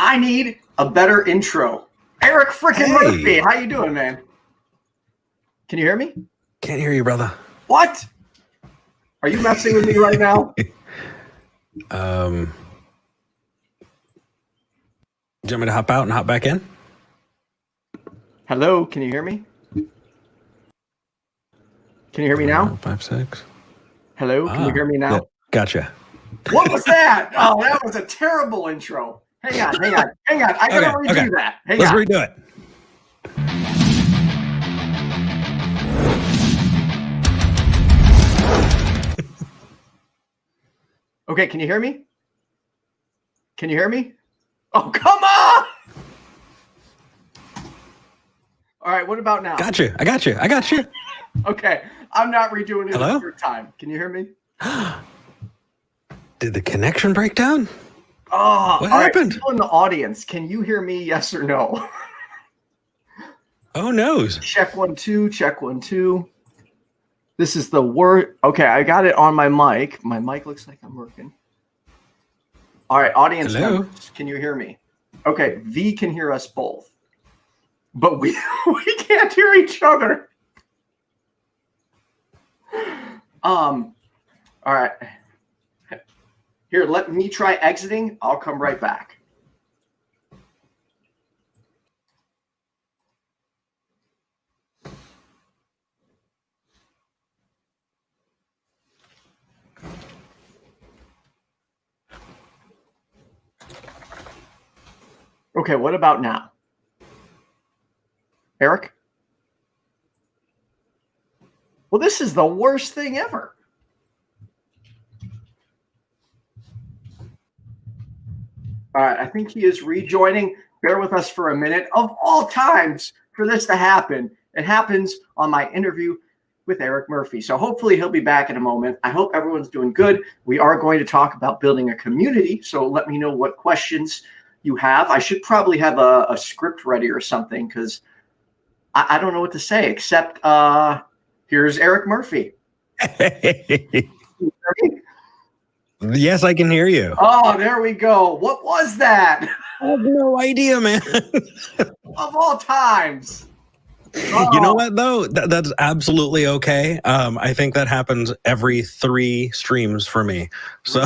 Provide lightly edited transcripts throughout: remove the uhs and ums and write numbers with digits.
I need a better intro. Eric freaking Murphy, how you doing, man? Can you hear me? Can't hear you, brother. What? Are you messing with me right now? Do you want me to hop out and hop back in? Hello, can you hear me? Can you hear me now? 5, 6. Hello, can you hear me now? Yeah, gotcha. What was that? Oh, that was a terrible intro. Hang on. I gotta redo that. Let's redo it. Okay, can you hear me? Can you hear me? Oh, come on! All right, what about now? Got you. I got you. Okay, I'm not redoing it Hello? a third time. Can you hear me? Did the connection break down? Oh, what happened? Right, people in the audience, can you hear me? Yes or no? Oh, no. Check 1 2. Check 1 2. This is the word. Okay, I got it on my mic. My mic looks like I'm working. All right, audience members, can you hear me? Okay, V can hear us both, but we can't hear each other. All right. Here, let me try exiting. I'll come right back. Okay, what about now? Eric? Well, this is the worst thing ever. All right, I think he is rejoining. Bear with us for a minute. Of all times for this to happen, it happens on my interview with Eric Murphy. So hopefully he'll be back in a moment. I hope everyone's doing good. We are going to talk about building a community. So let me know what questions you have. I should probably have a script ready or something because I don't know what to say except here's Eric Murphy. Yes, I can hear you. Oh, there we go. What was that? I have no idea, man. Of all times. Oh. You know what, though? That's absolutely okay. I think that happens every 3 streams for me. So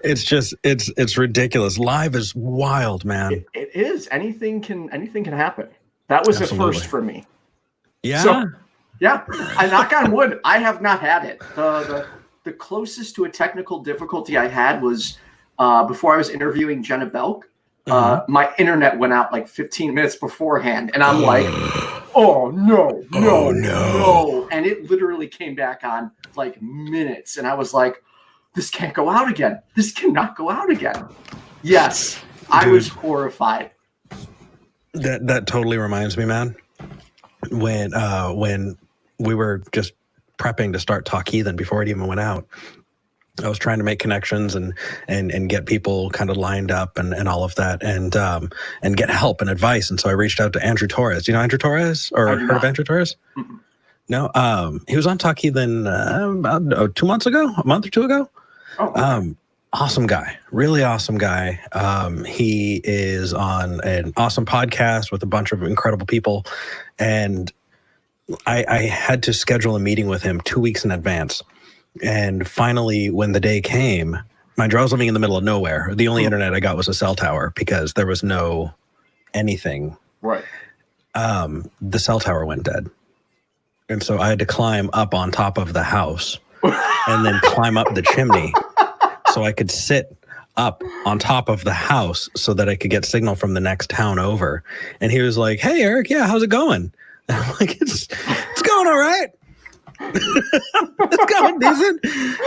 it's ridiculous. Live is wild, man. It is. Anything can happen. That was Absolutely. a first for me. Yeah. So, yeah. I knock on wood. I have not had it. The closest to a technical difficulty I had was before I was interviewing Jenna Belk. My internet went out like 15 minutes beforehand, and I'm like, oh no. And it literally came back on like minutes, and I was like, this can't go out again. This cannot go out again. Yes, I was horrified. That totally reminds me, man. When we were just prepping to start Talk Heathen before it even went out, I was trying to make connections and get people kind of lined up and all of that and get help and advice. And so I reached out to Andrew Torres. Do you know Andrew Torres or heard of Andrew Torres? Mm-hmm. No. He was on Talk Heathen about 2 months ago, a month or 2 ago. Oh, okay. Awesome guy, really awesome guy. He is on an awesome podcast with a bunch of incredible people. And I had to schedule a meeting with him 2 weeks in advance. And finally, when the day came, mind you, I was living in the middle of nowhere. The only internet I got was a cell tower because there was no anything. Right. The cell tower went dead. And so I had to climb up on top of the house and then climb up the chimney so I could sit up on top of the house so that I could get signal from the next town over. And he was like, hey, Eric, yeah, how's it going? And I'm like, it's going all right. It's going decent.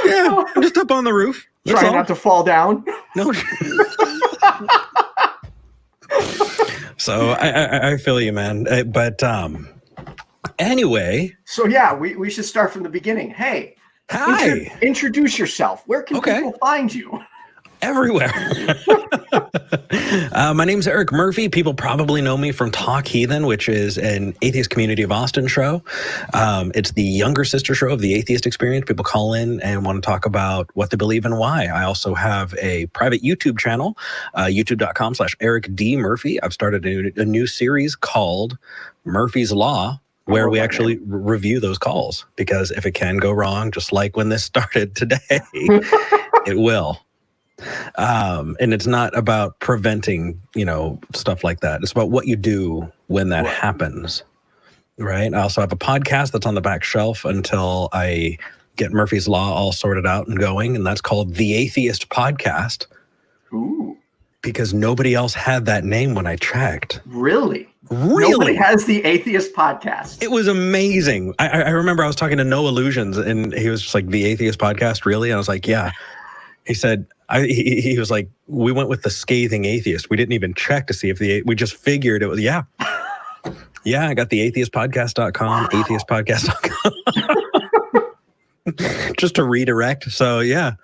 Yeah, I'm just up on the roof. Trying not to fall down. No. So I feel you, man. But anyway. So yeah, we should start from the beginning. Hey. Hi. Introduce yourself. Where can people find you? everywhere. My name's Eric Murphy. People probably know me from Talk Heathen, which is an Atheist Community of Austin show. It's the younger sister show of the Atheist Experience. People call in and want to talk about what they believe and why. I also have a private YouTube channel, youtube.com/Eric D. Murphy. I've started a new series called Murphy's Law, where we actually review those calls, because if it can go wrong, just like when this started today, it will. And it's not about preventing, stuff like that. It's about what you do when that happens, right? I also have a podcast that's on the back shelf until I get Murphy's Law all sorted out and going, and that's called The Atheist Podcast. Ooh. Because nobody else had that name when I checked. Really? Nobody has The Atheist Podcast. It was amazing. I remember I was talking to No Illusions, and he was just like, The Atheist Podcast, really? And I was like, yeah. He said, he was like, we went with the scathing atheist. We didn't even check to see if we just figured it was, yeah. Yeah, I got the atheistpodcast.com, atheistpodcast.com. Just to redirect. So, yeah.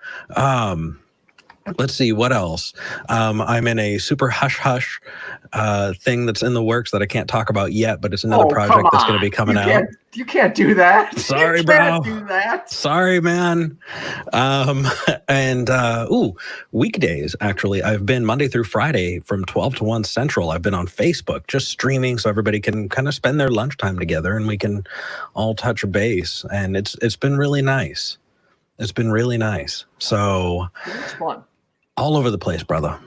Let's see, what else? I'm in a super hush-hush thing that's in the works that I can't talk about yet, but it's another project that's going to be coming out. You can't do that. Sorry, bro. You can't do that. Sorry, man. Weekdays, actually, I've been Monday through Friday from 12 to 1 Central. I've been on Facebook just streaming so everybody can kind of spend their lunchtime together and we can all touch base. And it's been really nice. It's been really nice. So it's fun. All over the place, brother.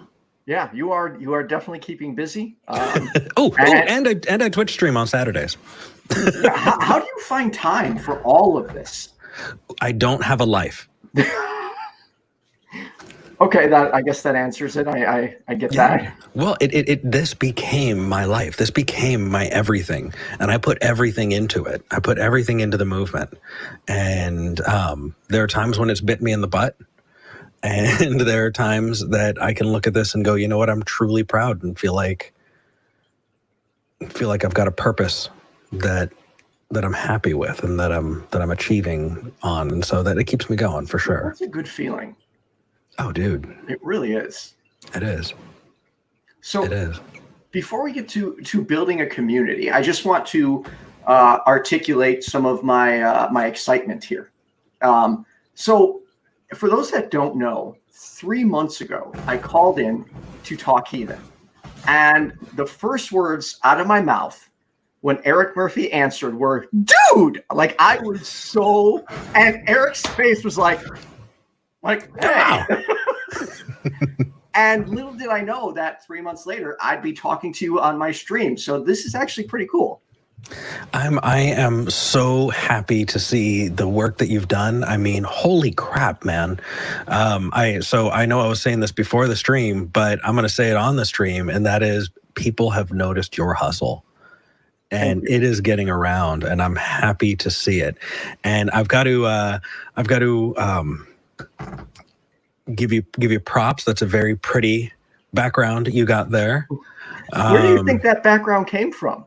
Yeah, you are definitely keeping busy. And I Twitch stream on Saturdays. How do you find time for all of this? I don't have a life. Okay, I guess that answers it. I get that. Well, this became my life. This became my everything, and I put everything into it. I put everything into the movement, and there are times when it's bit me in the butt. And there are times that I can look at this and go, you know what? I'm truly proud and feel like I've got a purpose that I'm happy with and that I'm achieving on, and so that it keeps me going for sure. That's a good feeling. Oh, dude, it really is. It is. So it is. Before we get to building a community, I just want to articulate some of my excitement here. So. For those that don't know, 3 months ago, I called in to Talk Heathen. And the first words out of my mouth when Eric Murphy answered were, dude! Like, I was so... And Eric's face was like hey. Wow. And little did I know that 3 months later, I'd be talking to you on my stream. So this is actually pretty cool. I am so happy to see the work that you've done. I mean, holy crap, man. I know I was saying this before the stream, but I'm going to say it on the stream, and that is people have noticed your hustle. And it is getting around, and I'm happy to see it. And I've got to give you props. That's a very pretty background you got there. Where do you think that background came from?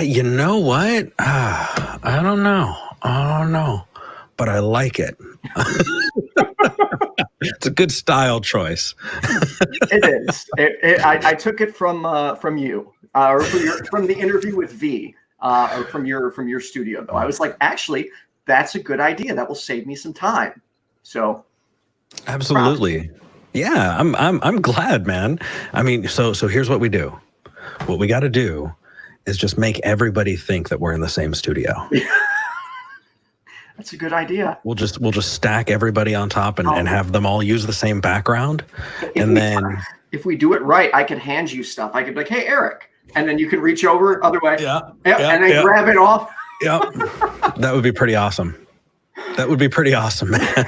You know what? I don't know, but I like it. It's a good style choice. It is. I took it from you, or from the interview with V, or from your studio. Though I was like, actually, that's a good idea. That will save me some time. So, absolutely. Yeah, I'm glad, man. I mean, so here's what we do. What we got to do is just make everybody think that we're in the same studio. That's a good idea. We'll just stack everybody on top and have them all use the same background. If we do it right, I can hand you stuff. I could be like, hey, Eric, and then you can reach over other way. And then grab it off. Yep. That would be pretty awesome. That would be pretty awesome, man.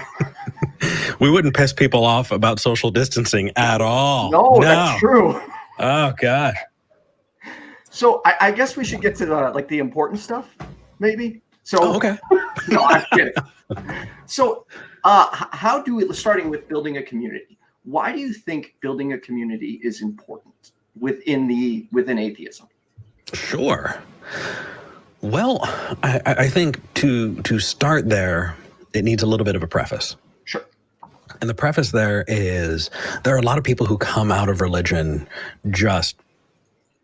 We wouldn't piss people off about social distancing at all. No, that's true. Oh, gosh. So I guess we should get to the important stuff, maybe. So okay. No, I'm kidding. So starting with building a community, why do you think building a community is important within atheism? Sure. Well, I think to start there, it needs a little bit of a preface. Sure. And the preface there is there are a lot of people who come out of religion just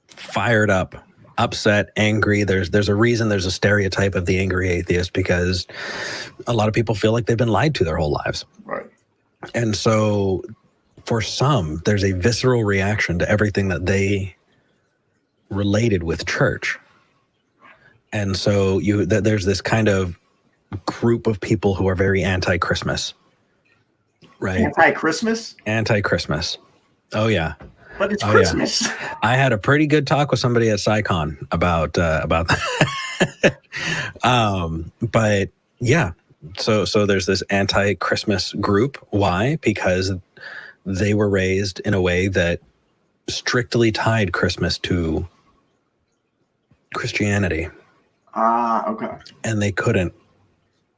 fired up, upset, angry. There's a reason there's a stereotype of the angry atheist, because a lot of people feel like they've been lied to their whole lives. Right. And so for some, there's a visceral reaction to everything that they related with church. And so there's this kind of group of people who are very anti-Christmas. Right. Anti-Christmas? Anti-Christmas. Oh, yeah. But it's Christmas. Yeah. I had a pretty good talk with somebody at SciCon about that. But yeah, so there's this anti-Christmas group. Why? Because they were raised in a way that strictly tied Christmas to Christianity. Okay. And they couldn't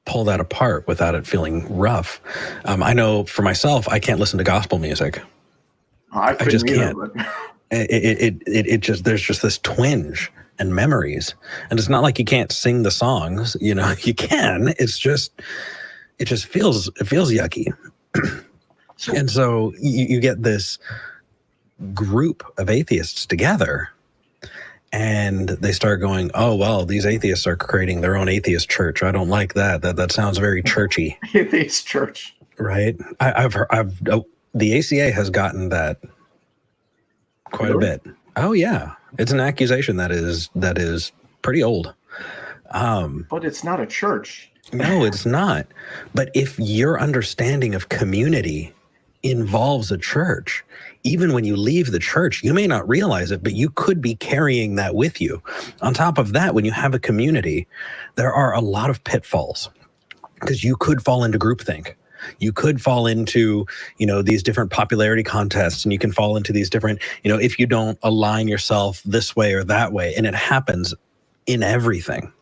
pull that apart without it feeling rough. I know for myself, I can't listen to gospel music. I just can't. But... It just, there's just this twinge and memories, and it's not like you can't sing the songs. You know, you can. It just feels yucky. And so you get this group of atheists together. And they start going, oh, well, these atheists are creating their own atheist church. I don't like that. That sounds very churchy. Atheist church. Right. The ACA has gotten that quite a bit. Oh, yeah. It's an accusation that is pretty old. But it's not a church. No, it's not. But if your understanding of community involves a church, even when you leave the church, you may not realize it, but you could be carrying that with you. On top of that, when you have a community, there are a lot of pitfalls, because you could fall into groupthink. You could fall into, these different popularity contests, and you can fall into these different, if you don't align yourself this way or that way. And it happens in everything.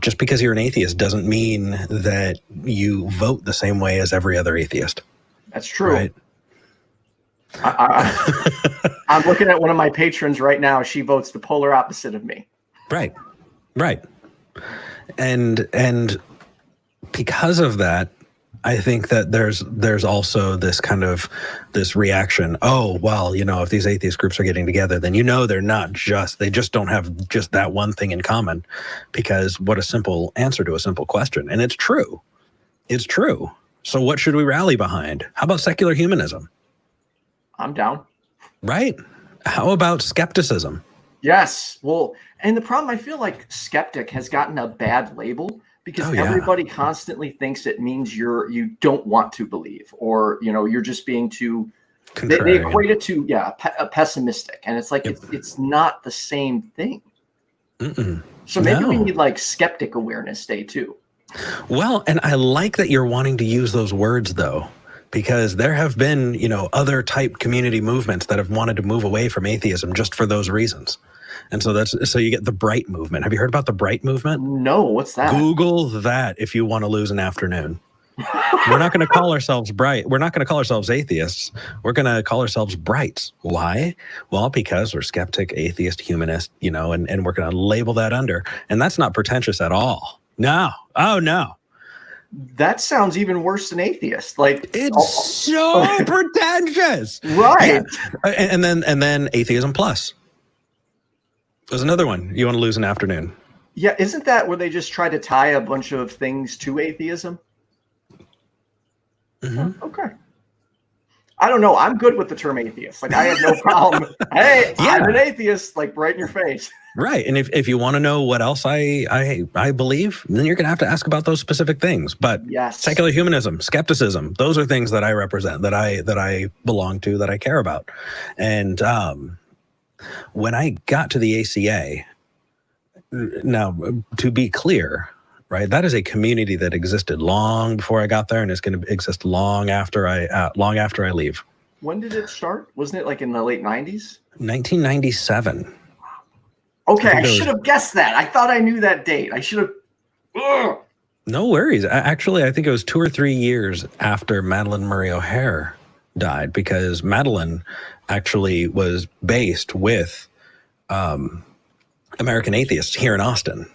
Just because you're an atheist doesn't mean that you vote the same way as every other atheist. That's true. Right? I'm looking at one of my patrons right now. She votes the polar opposite of me. Right. And because of that, I think that there's also this kind of this reaction. Oh, well, if these atheist groups are getting together, then they just don't have just that one thing in common. Because what a simple answer to a simple question. And it's true. So what should we rally behind? How about secular humanism? I'm down. Right. How about skepticism? Yes. Well, and the problem, I feel like skeptic has gotten a bad label, because everybody constantly thinks it means you don't want to believe, or, you're just being too, they equate it to, pessimistic. And it's like, it's not the same thing. Mm-mm. So maybe we need like skeptic awareness day too. Well, and I like that you're wanting to use those words, though, because there have been, other type community movements that have wanted to move away from atheism just for those reasons. And so you get the Bright movement. Have you heard about the Bright movement? No, what's that? Google that if you want to lose an afternoon. We're not going to call ourselves bright. We're not going to call ourselves atheists. We're going to call ourselves brights. Why? Well, because we're skeptic, atheist, humanist, and we're going to label that under. And that's not pretentious at all. No. Oh, no. That sounds even worse than atheist. Like, it's so pretentious. Right. Yeah. And then atheism plus. There's another one. You want to lose an afternoon. Yeah. Isn't that where they just try to tie a bunch of things to atheism? Mm-hmm. Okay. I don't know. I'm good with the term atheist. Like, I have no problem. Hey, yeah. I'm an atheist, like right in your face. Right. And if you want to know what else I believe, then you're going to have to ask about those specific things. But yes. Secular humanism, skepticism, those are things that I represent, that I belong to, that I care about. And when I got to the ACA, now, to be clear, right, that is a community that existed long before I got there, and it's going to exist long after I leave. When did it start? Wasn't it like in the late 90s? 1997. Okay, I should have guessed that. I thought I knew that date. I should have. Ugh. No worries. Actually, I think it was 2 or 3 years after Madeleine Murray O'Hair died, because Madeleine actually was based with American Atheists here in Austin.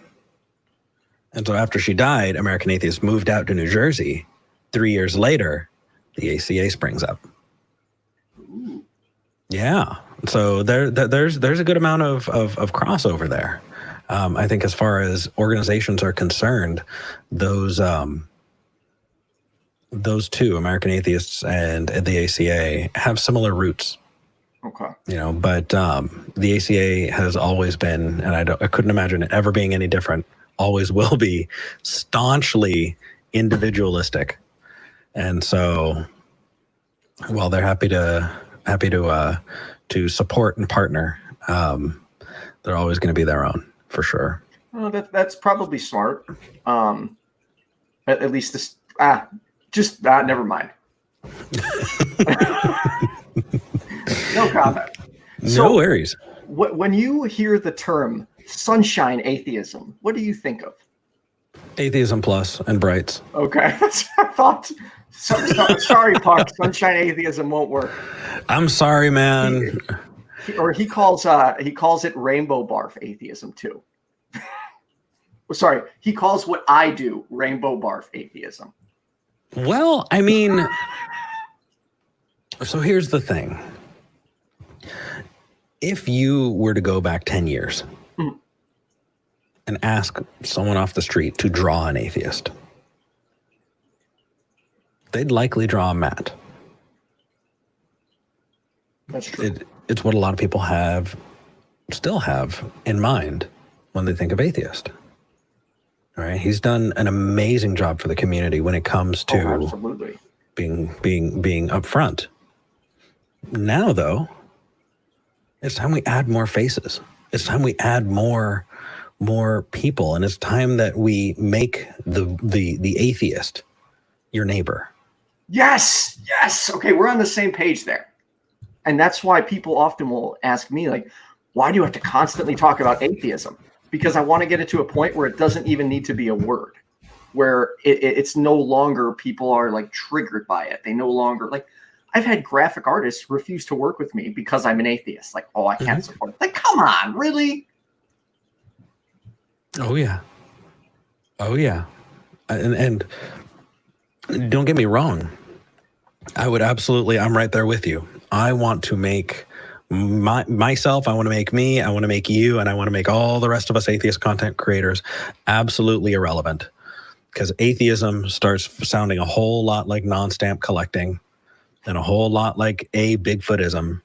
And so after she died, American Atheist moved out to New Jersey. 3 years later, the ACA springs up. Ooh. Yeah. So there's a good amount of crossover there. I think as far as organizations are concerned, those two, American Atheists and the ACA, have similar roots. Okay. You know, but the ACA has always been, and I couldn't imagine it ever being any different, always will be, staunchly individualistic. And so, while they're happy to support and partner, they're always going to be their own, for sure. Well, that's probably smart. At least this. Never mind. No comment. No worries. When you hear the term sunshine atheism, what do you think of? Atheism plus and brights. Okay, I thought. Sorry, Puck. Sunshine atheism won't work. I'm sorry, man. He calls it rainbow barf atheism too. Sorry, he calls what I do rainbow barf atheism. Well, I mean, so here's the thing. If you were to go back 10 years and ask someone off the street to draw an atheist, they'd likely draw a Matt. That's true. It's what a lot of people still have in mind when they think of atheist. All right, he's done an amazing job for the community when it comes to absolutely being upfront. Now, though, it's time we add more faces. It's time we add more people, and it's time that we make the atheist your neighbor. Yes. Okay, we're on the same page there, and that's why people often will ask me, like, why do you have to constantly talk about atheism? Because I want to get it to a point where it doesn't even need to be a word, where it's no longer people are like triggered by it. They no longer like. I've had graphic artists refuse to work with me because I'm an atheist. Like, oh, I can't support it. Like, come on, really? Oh yeah. And don't get me wrong. I'm right there with you. I want to make myself, I want to make me, I want to make you, and I want to make all the rest of us atheist content creators absolutely irrelevant. Because atheism starts sounding a whole lot like non-stamp collecting and a whole lot like a Bigfootism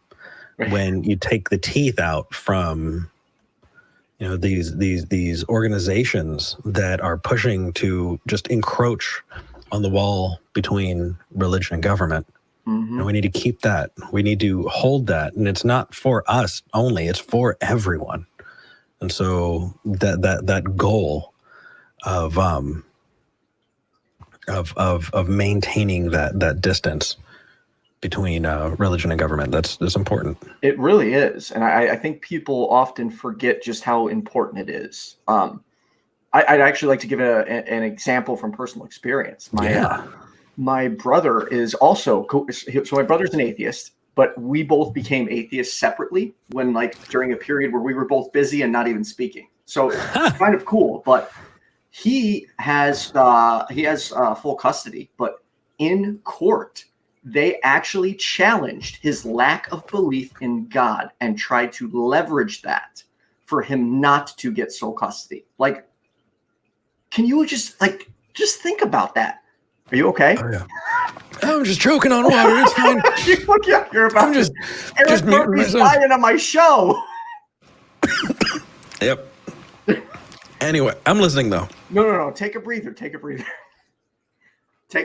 when you take the teeth out from, you know, these organizations that are pushing to just encroach on the wall between religion and government. And we need to keep that. We need to hold that. And it's not for us only, it's for everyone. And so that goal of maintaining that distance between religion and government, that's important. It really is. And I think people often forget just how important it is. I'd actually like to give an example from personal experience. My brother is also, so my brother's an atheist, but we both became atheists separately when, like, during a period where we were both busy and not even speaking. So it's kind of cool, but he has full custody, but in court, they actually challenged his lack of belief in God and tried to leverage that for him not to get sole custody. Like, can you just think about that? Are you okay? Oh, yeah. I'm just choking on water. It's fine. You're about I'm just Eric Murphy's dying on my show. Yep. Anyway, I'm listening though. No. Take a breather. Take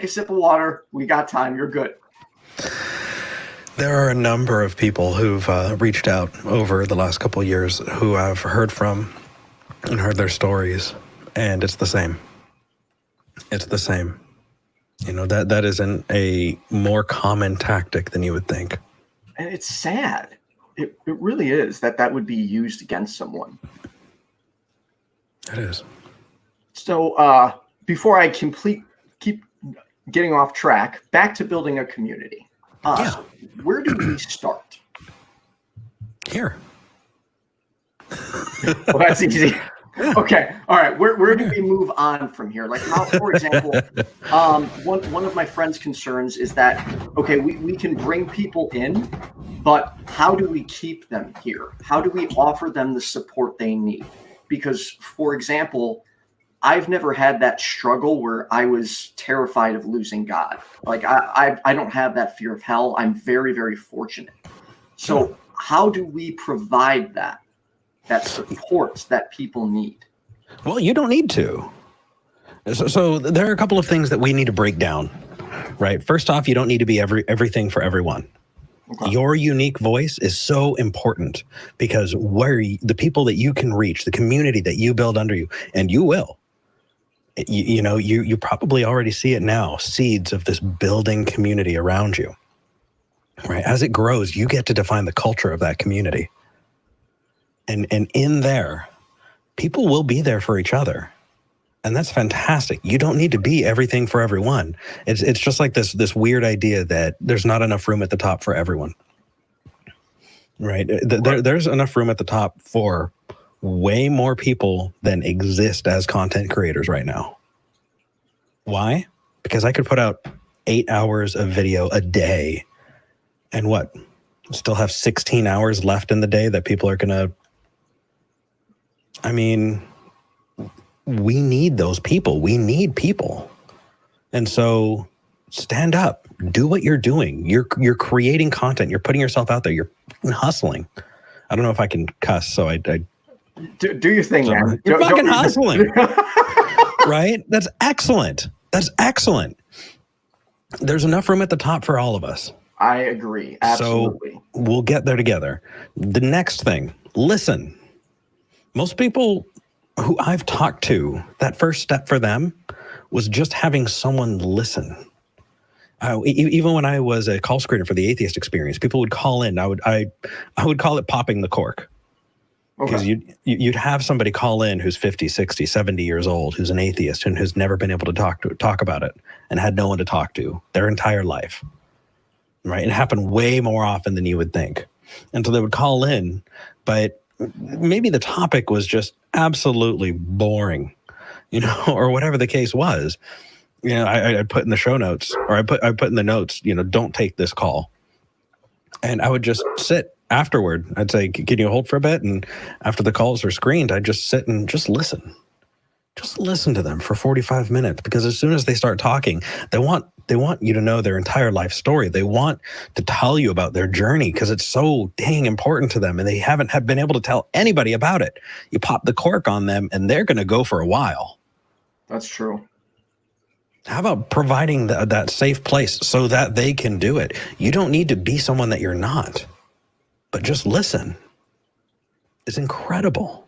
a sip of water. We got time. You're good. There are a number of people who've reached out over the last couple of years who I've heard from and heard their stories, and it's the same. It's the same. You know, that isn't a more common tactic than you would think. And it's sad. It really is that would be used against someone. It is. So before I keep getting off track, back to building a community. Where do we start? Here. Well, that's easy. Okay. All right. Where do we move on from here? Like, how, for example, one of my friend's concerns is that, okay, we can bring people in, but how do we keep them here? How do we offer them the support they need? Because, for example, I've never had that struggle where I was terrified of losing God. Like, I don't have that fear of hell. I'm very, very fortunate. So how do we provide that support that people need? Well, you don't need to. So there are a couple of things that we need to break down, right? First off, you don't need to be everything for everyone. Okay. Your unique voice is so important because the people that you can reach, the community that you build under you, and you will, you probably already see it now, seeds of this building community around you, right? As it grows, you get to define the culture of that community. And in there, people will be there for each other. And that's fantastic. You don't need to be everything for everyone. It's just like this weird idea that there's not enough room at the top for everyone, right? There's enough room at the top for way more people than exist as content creators right now. Why? Because I could put out 8 hours of video a day and still have 16 hours left in the day that people are going to, we need those people. We need people. And so stand up, do what you're doing. You're creating content. You're putting yourself out there. You're hustling. I don't know if I can cuss, so I do your thing, man. You're fucking hustling. Right? That's excellent. That's excellent. There's enough room at the top for all of us. I agree. Absolutely. So we'll get there together. The next thing, listen. Most people who I've talked to, that first step for them was just having someone listen. Even when I was a call screener for the Atheist experience, people would call in. I would call it popping the cork. Because you'd have somebody call in who's 50, 60, 70 years old, who's an atheist and who's never been able to talk about it and had no one to talk to their entire life. Right? It happened way more often than you would think. And so they would call in, but maybe the topic was just absolutely boring, or whatever the case was. I put in the show notes, or I put in the notes, don't take this call. And I would just sit afterward. I'd say, can you hold for a bit? And after the calls are screened, I'd just sit and just listen. Just listen to them for 45 minutes, because as soon as they start talking, they want you to know their entire life story. They want to tell you about their journey because it's so dang important to them, and they haven't been able to tell anybody about it. You pop the cork on them and they're going to go for a while. That's true. How about providing that safe place so that they can do it? You don't need to be someone that you're not, but just listen. It's incredible.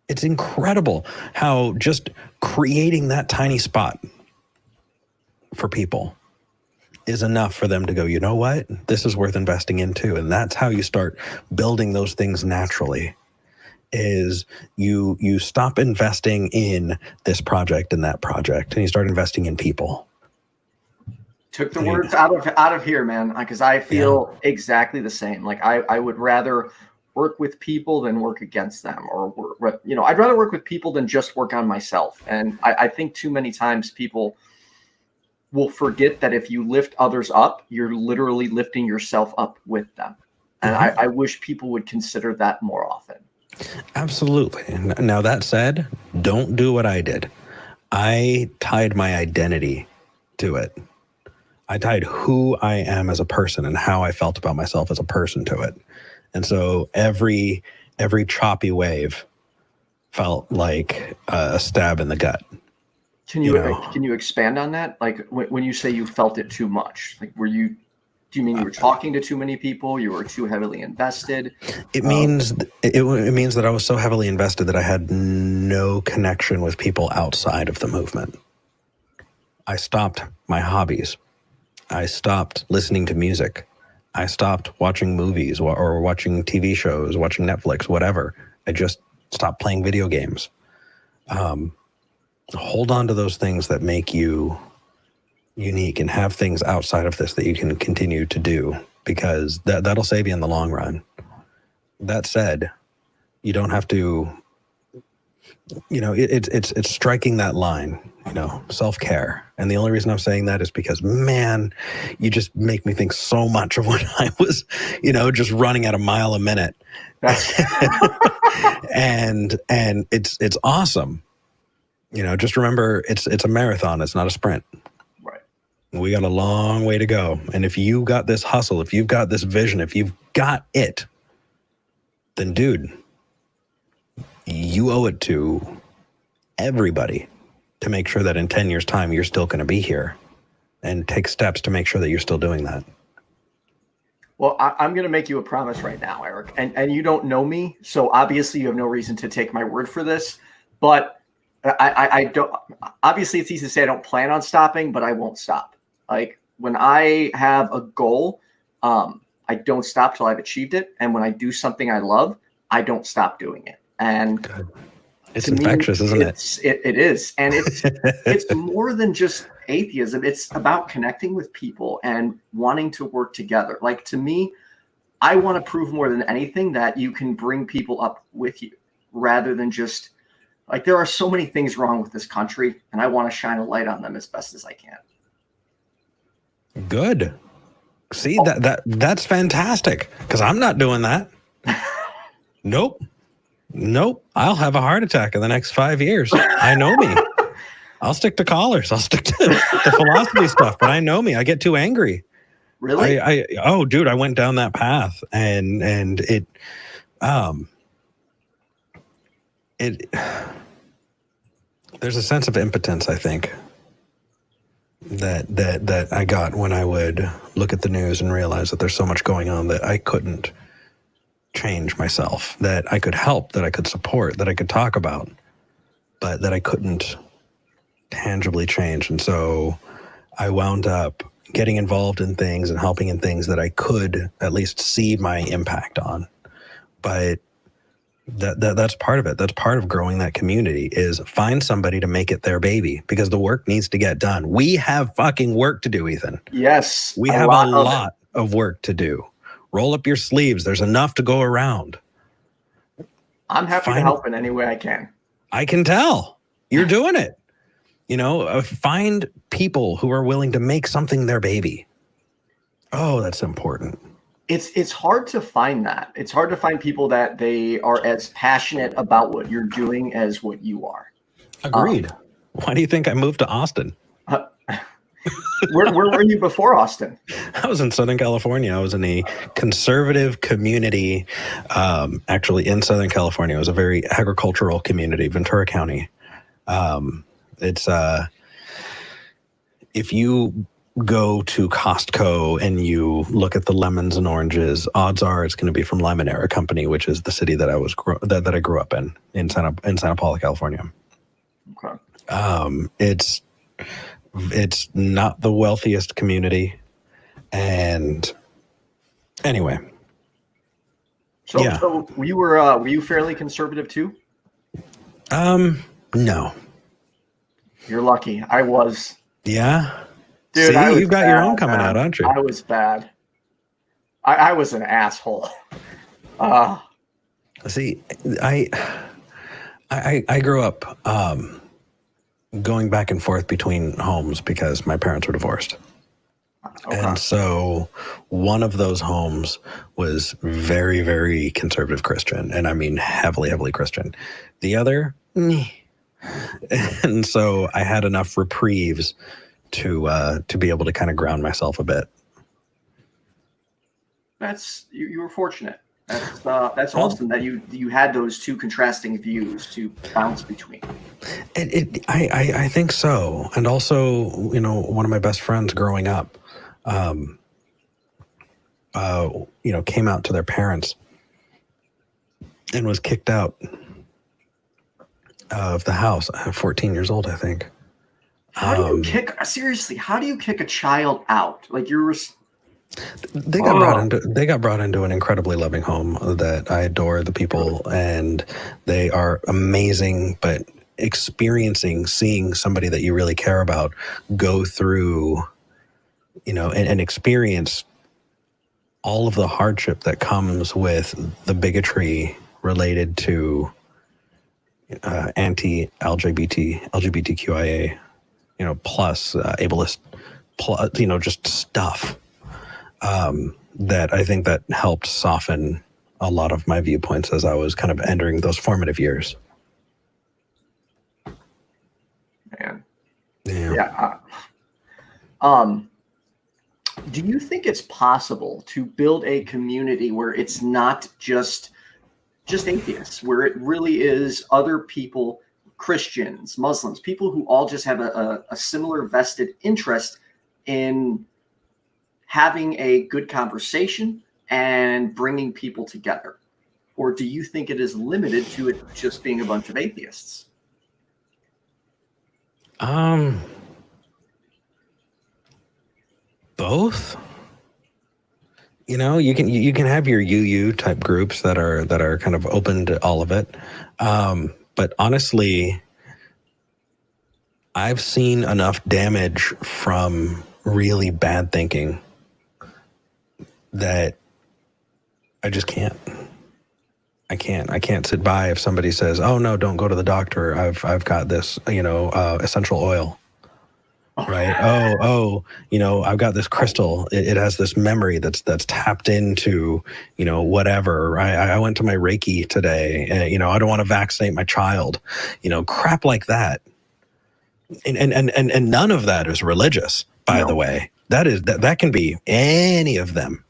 It's incredible how just creating that tiny spot for people is enough for them to go, you know what? This is worth investing into. And that's how you start building those things naturally, is you stop investing in this project and that project, and you start investing in people. Took the words out of here, man, because I feel exactly the same. Like I would rather work with people than work against them, or I'd rather work with people than just work on myself. And I think too many times people will forget that if you lift others up, you're literally lifting yourself up with them. And I wish people would consider that more often. Absolutely. Now, that said, don't do what I did. I tied my identity to it. I tied who I am as a person and how I felt about myself as a person to it. And so every choppy wave felt like a stab in the gut. Can you expand on that? Like when you say you felt it too much, like do you mean you were talking to too many people? You were too heavily invested? It means that I was so heavily invested that I had no connection with people outside of the movement. I stopped my hobbies. I stopped listening to music. I stopped watching movies or watching TV shows, watching Netflix, whatever. I just stopped playing video games. Hold on to those things that make you unique, and have things outside of this that you can continue to do, because that'll save you in the long run. That said, you don't have to it's striking that line, self-care. And the only reason I'm saying that is because, man, you just make me think so much of when I was, just running at a mile a minute. and it's awesome. Just remember it's a marathon. It's not a sprint. Right. We got a long way to go. And if you got this hustle, if you've got this vision, if you've got it, then dude, you owe it to everybody to make sure that in 10 years' time, you're still going to be here, and take steps to make sure that you're still doing that. Well, I'm going to make you a promise right now, Eric, and you don't know me, so obviously you have no reason to take my word for this, but I don't, obviously it's easy to say I don't plan on stopping, but I won't stop. Like, when I have a goal, I don't stop till I've achieved it. And when I do something I love, I don't stop doing it. And good. It's infectious, isn't it? It is. And it's more than just atheism. It's about connecting with people and wanting to work together. Like, to me, I want to prove more than anything that you can bring people up with you, rather than just, like, there are so many things wrong with this country, and I want to shine a light on them as best as I can. Good. See, that's fantastic, because I'm not doing that. Nope. I'll have a heart attack in the next 5 years. I know me. I'll stick to collars. I'll stick to the philosophy stuff, but I know me. I get too angry. Really? Oh, dude, I went down that path, and it there's a sense of impotence, I think, that I got when I would look at the news and realize that there's so much going on that I couldn't change myself, that I could help, that I could support, that I could talk about, but that I couldn't tangibly change. And so I wound up getting involved in things and helping in things that I could at least see my impact on. But that's part of it. That's part of growing that community, is find somebody to make it their baby, because the work needs to get done. We have fucking work to do, Ethan. Yes. We have a lot of work to do. Roll up your sleeves. There's enough to go around. I'm happy to help in any way I can. I can tell. You're doing it. Find people who are willing to make something their baby. Oh, that's important. It's hard to find that. It's hard to find people that they are as passionate about what you're doing as what you are. Agreed. Why do you think I moved to Austin? Where were you before Austin? I was in Southern California. I was in a conservative community, actually in Southern California. It was a very agricultural community, Ventura County. It's if you go to Costco and you look at the lemons and oranges, odds are it's going to be from Lemonera Company, which is the city that I grew up in Santa Paula, California. Okay. It's not the wealthiest community, and anyway. So were you fairly conservative too? No. You're lucky. I was. Yeah. Dude, see, you've got your own coming out, aren't you? I was bad. I was an asshole. See, I grew up going back and forth between homes because my parents were divorced. Okay. And so one of those homes was very, very conservative Christian. And I mean, heavily, heavily Christian. The other, and so I had enough reprieves to be able to kind of ground myself a bit. You were fortunate. That's awesome that you had those two contrasting views to bounce between. I think so. And also, one of my best friends growing up, came out to their parents and was kicked out of the house. 14 years old, I think. How do you kick a child out? Like, they got brought into an incredibly loving home that I adore the people, and they are amazing, but seeing somebody that you really care about go through, and experience all of the hardship that comes with the bigotry related to, LGBTQIA, plus ableist, plus, just stuff that I think that helped soften a lot of my viewpoints as I was kind of entering those formative years. Man. Yeah. Do you think it's possible to build a community where it's not just atheists, where it really is other people, Christians, Muslims, people who all just have a similar vested interest in having a good conversation and bringing people together? Or do you think it is limited to it just being a bunch of atheists? Both. You can have your UU type groups that are kind of open to all of it. But honestly, I've seen enough damage from really bad thinking that I just can't. I can't sit by if somebody says, "Oh no, don't go to the doctor. I've got this, essential oil." Right. I've got this crystal. It has this memory that's tapped into, whatever. I went to my Reiki today. I don't want to vaccinate my child. Crap like that. And none of that is religious, by the way. That can be any of them.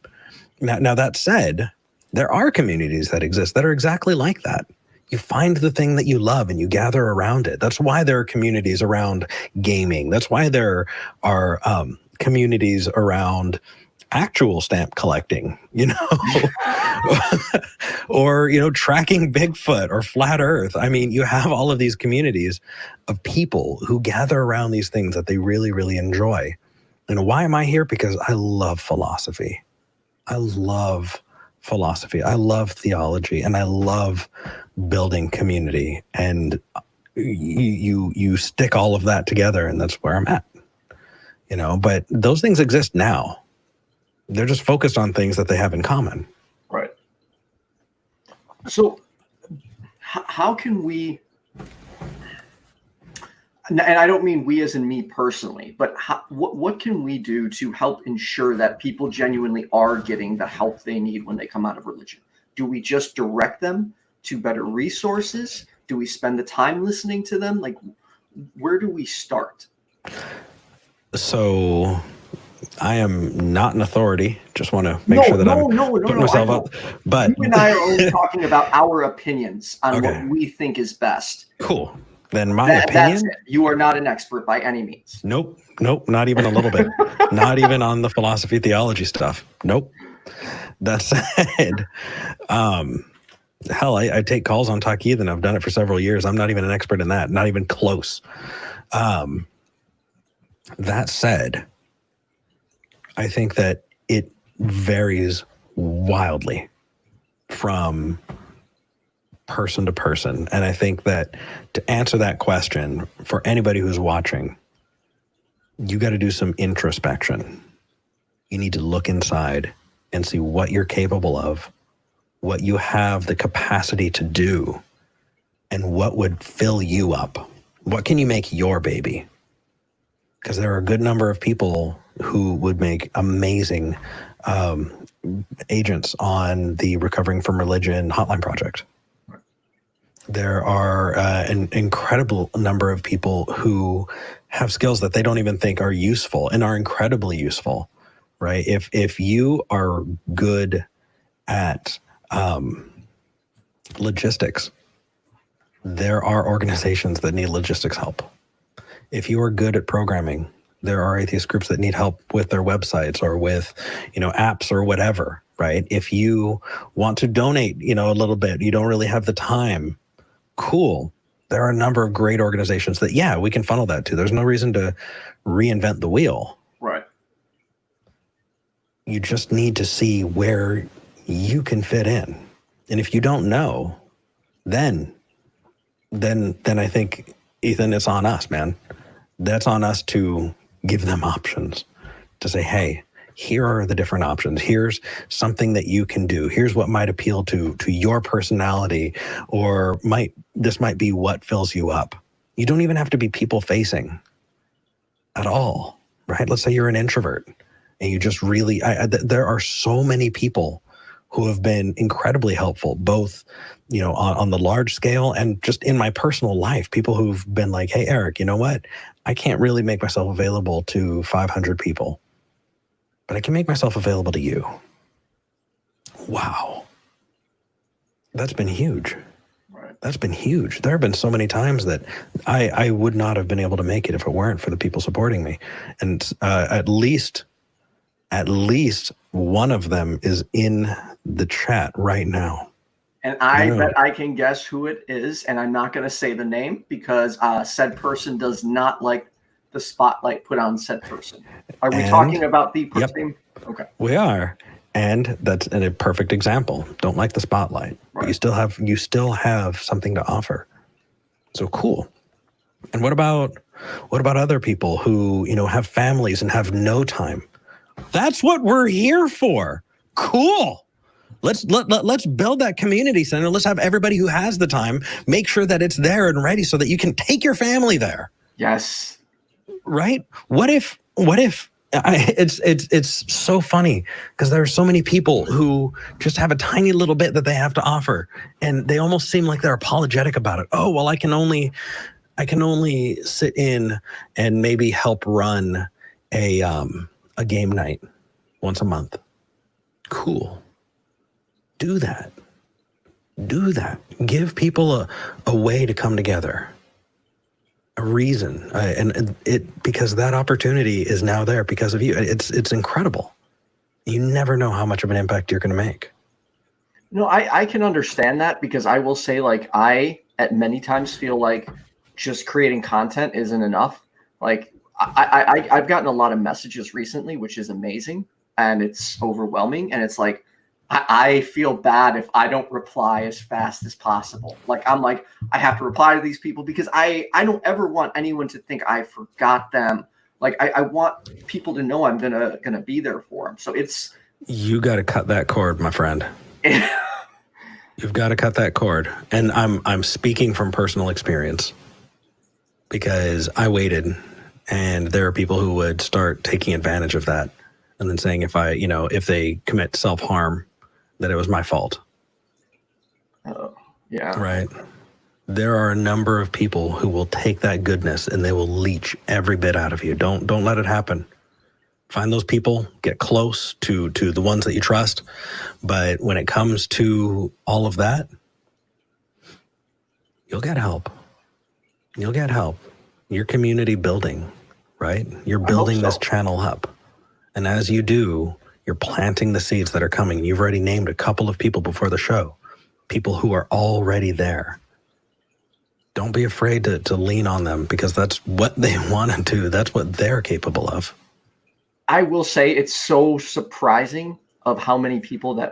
Now that said, there are communities that exist that are exactly like that. You find the thing that you love and you gather around it. That's why there are communities around gaming. That's why there are communities around actual stamp collecting, or, tracking Bigfoot or flat Earth. I mean, you have all of these communities of people who gather around these things that they really, really enjoy. And why am I here? Because I love philosophy. I love theology, and I love building community. And you stick all of that together, and that's where I'm at. But those things exist now. They're just focused on things that they have in common. Right. So how can we, and I don't mean we as in me personally, but what can we do to help ensure that people genuinely are getting the help they need when they come out of religion? Do we just direct them to better resources? Do we spend the time listening to them? Like, where do we start? So I am not an authority. Just want to make sure that I'm putting myself up. But you and I are only talking about our opinions on what we think is best. Cool. Then my opinion. That's it. You are not an expert by any means. Nope. Not even a little bit. Not even on the philosophy, theology stuff. Nope. That said, hell, I take calls on Talk Heathen. I've done it for several years. I'm not even an expert in that. Not even close. That said, I think that it varies wildly from person to person. And I think that to answer that question, for anybody who's watching, you got to do some introspection. You need to look inside and see what you're capable of, what you have the capacity to do, and what would fill you up. What can you make your baby? Because there are a good number of people who would make amazing agents on the Recovering from Religion Hotline Project. There are an incredible number of people who have skills that they don't even think are useful and are incredibly useful, right? If you are good at logistics, there are organizations that need logistics help. If you are good at programming, there are atheist groups that need help with their websites or with, apps or whatever, right? If you want to donate, a little bit, you don't really have the time, cool. There are a number of great organizations that, we can funnel that to. There's no reason to reinvent the wheel. Right. You just need to see where you can fit in. And if you don't know, then I think, Ethan, it's on us, man. That's on us to give them options, to say, hey, here are the different options. Here's something that you can do. Here's what might appeal to your personality or might this might be what fills you up. You don't even have to be people facing at all, right? Let's say you're an introvert and you just really, there are so many people who have been incredibly helpful, both, on the large scale and just in my personal life, people who've been like, hey, Eric, you know what? I can't really make myself available to 500 people, but I can make myself available to you. Wow. That's been huge. Right. That's been huge. There have been so many times that I would not have been able to make it if it weren't for the people supporting me. And at least one of them is in the chat right now. And I bet I can guess who it is, and I'm not going to say the name because said person does not like the spotlight put on said person. Are we talking about the person? Yep. Okay. We are. And that's a perfect example. Don't like the spotlight, right. But you still have something to offer. So cool. And what about other people who, have families and have no time? That's what we're here for. Cool. Let's build that community center. Let's have everybody who has the time make sure that it's there and ready so that you can take your family there. Yes. Right? What if it's so funny because there are so many people who just have a tiny little bit that they have to offer, and they almost seem like they're apologetic about it. Oh, well, I can only sit in and maybe help run a game night once a month. Cool. Do that. Give people a way to come together. A reason, and because that opportunity is now there because of you. It's incredible. You never know how much of an impact you're going to make. No, I can understand that because I will say, like, I at many times feel like just creating content isn't enough. Like I've gotten a lot of messages recently, which is amazing, and it's overwhelming, and it's like I feel bad if I don't reply as fast as possible. Like, I'm like, I have to reply to these people because I don't ever want anyone to think I forgot them. Like, I want people to know I'm gonna be there for them. So you got to cut that cord, my friend. You've got to cut that cord. And I'm speaking from personal experience because I waited, and there are people who would start taking advantage of that and then saying if they commit self-harm, that it was my fault. Oh, yeah. Right. There are a number of people who will take that goodness and they will leech every bit out of you. Don't let it happen. Find those people, get close to the ones that you trust. But when it comes to all of that, you'll get help. Your community building, right? You're building this channel up. And as you do, you're planting the seeds that are coming. You've already named a couple of people before the show, people who are already there. Don't be afraid to lean on them because that's what they want to do. That's what they're capable of. I will say it's so surprising of how many people that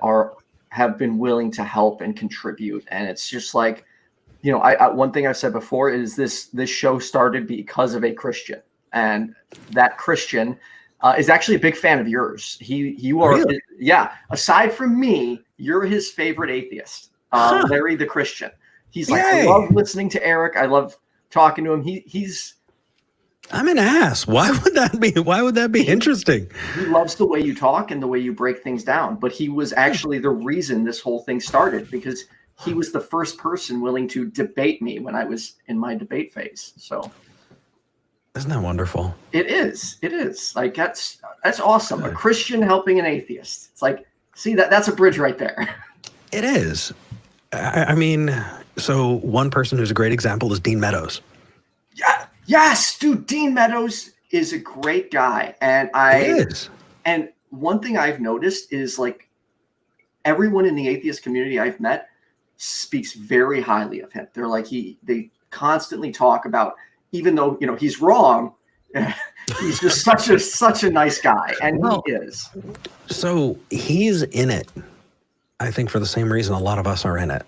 have been willing to help and contribute. And it's just like, one thing I've said before is this show started because of a Christian, and that Christian is actually a big fan of yours. You are, really? Yeah. Aside from me, you're his favorite atheist, Larry the Christian. He's like, yay. I love listening to Eric. I love talking to him. I'm an ass. Why would that be interesting? He loves the way you talk and the way you break things down. But he was actually the reason this whole thing started because he was the first person willing to debate me when I was in my debate phase. So. Isn't that wonderful? It is. Like, that's awesome. Good. A Christian helping an atheist. It's like, see, that's a bridge right there. It is. I mean, so one person who's a great example is Dean Meadows. Yeah. Yes, dude. Dean Meadows is a great guy. And and one thing I've noticed is, like, everyone in the atheist community I've met speaks very highly of him. They're like, they constantly talk about, even though, he's wrong, he's just such a nice guy. And he is. So he's in it, I think, for the same reason a lot of us are in it.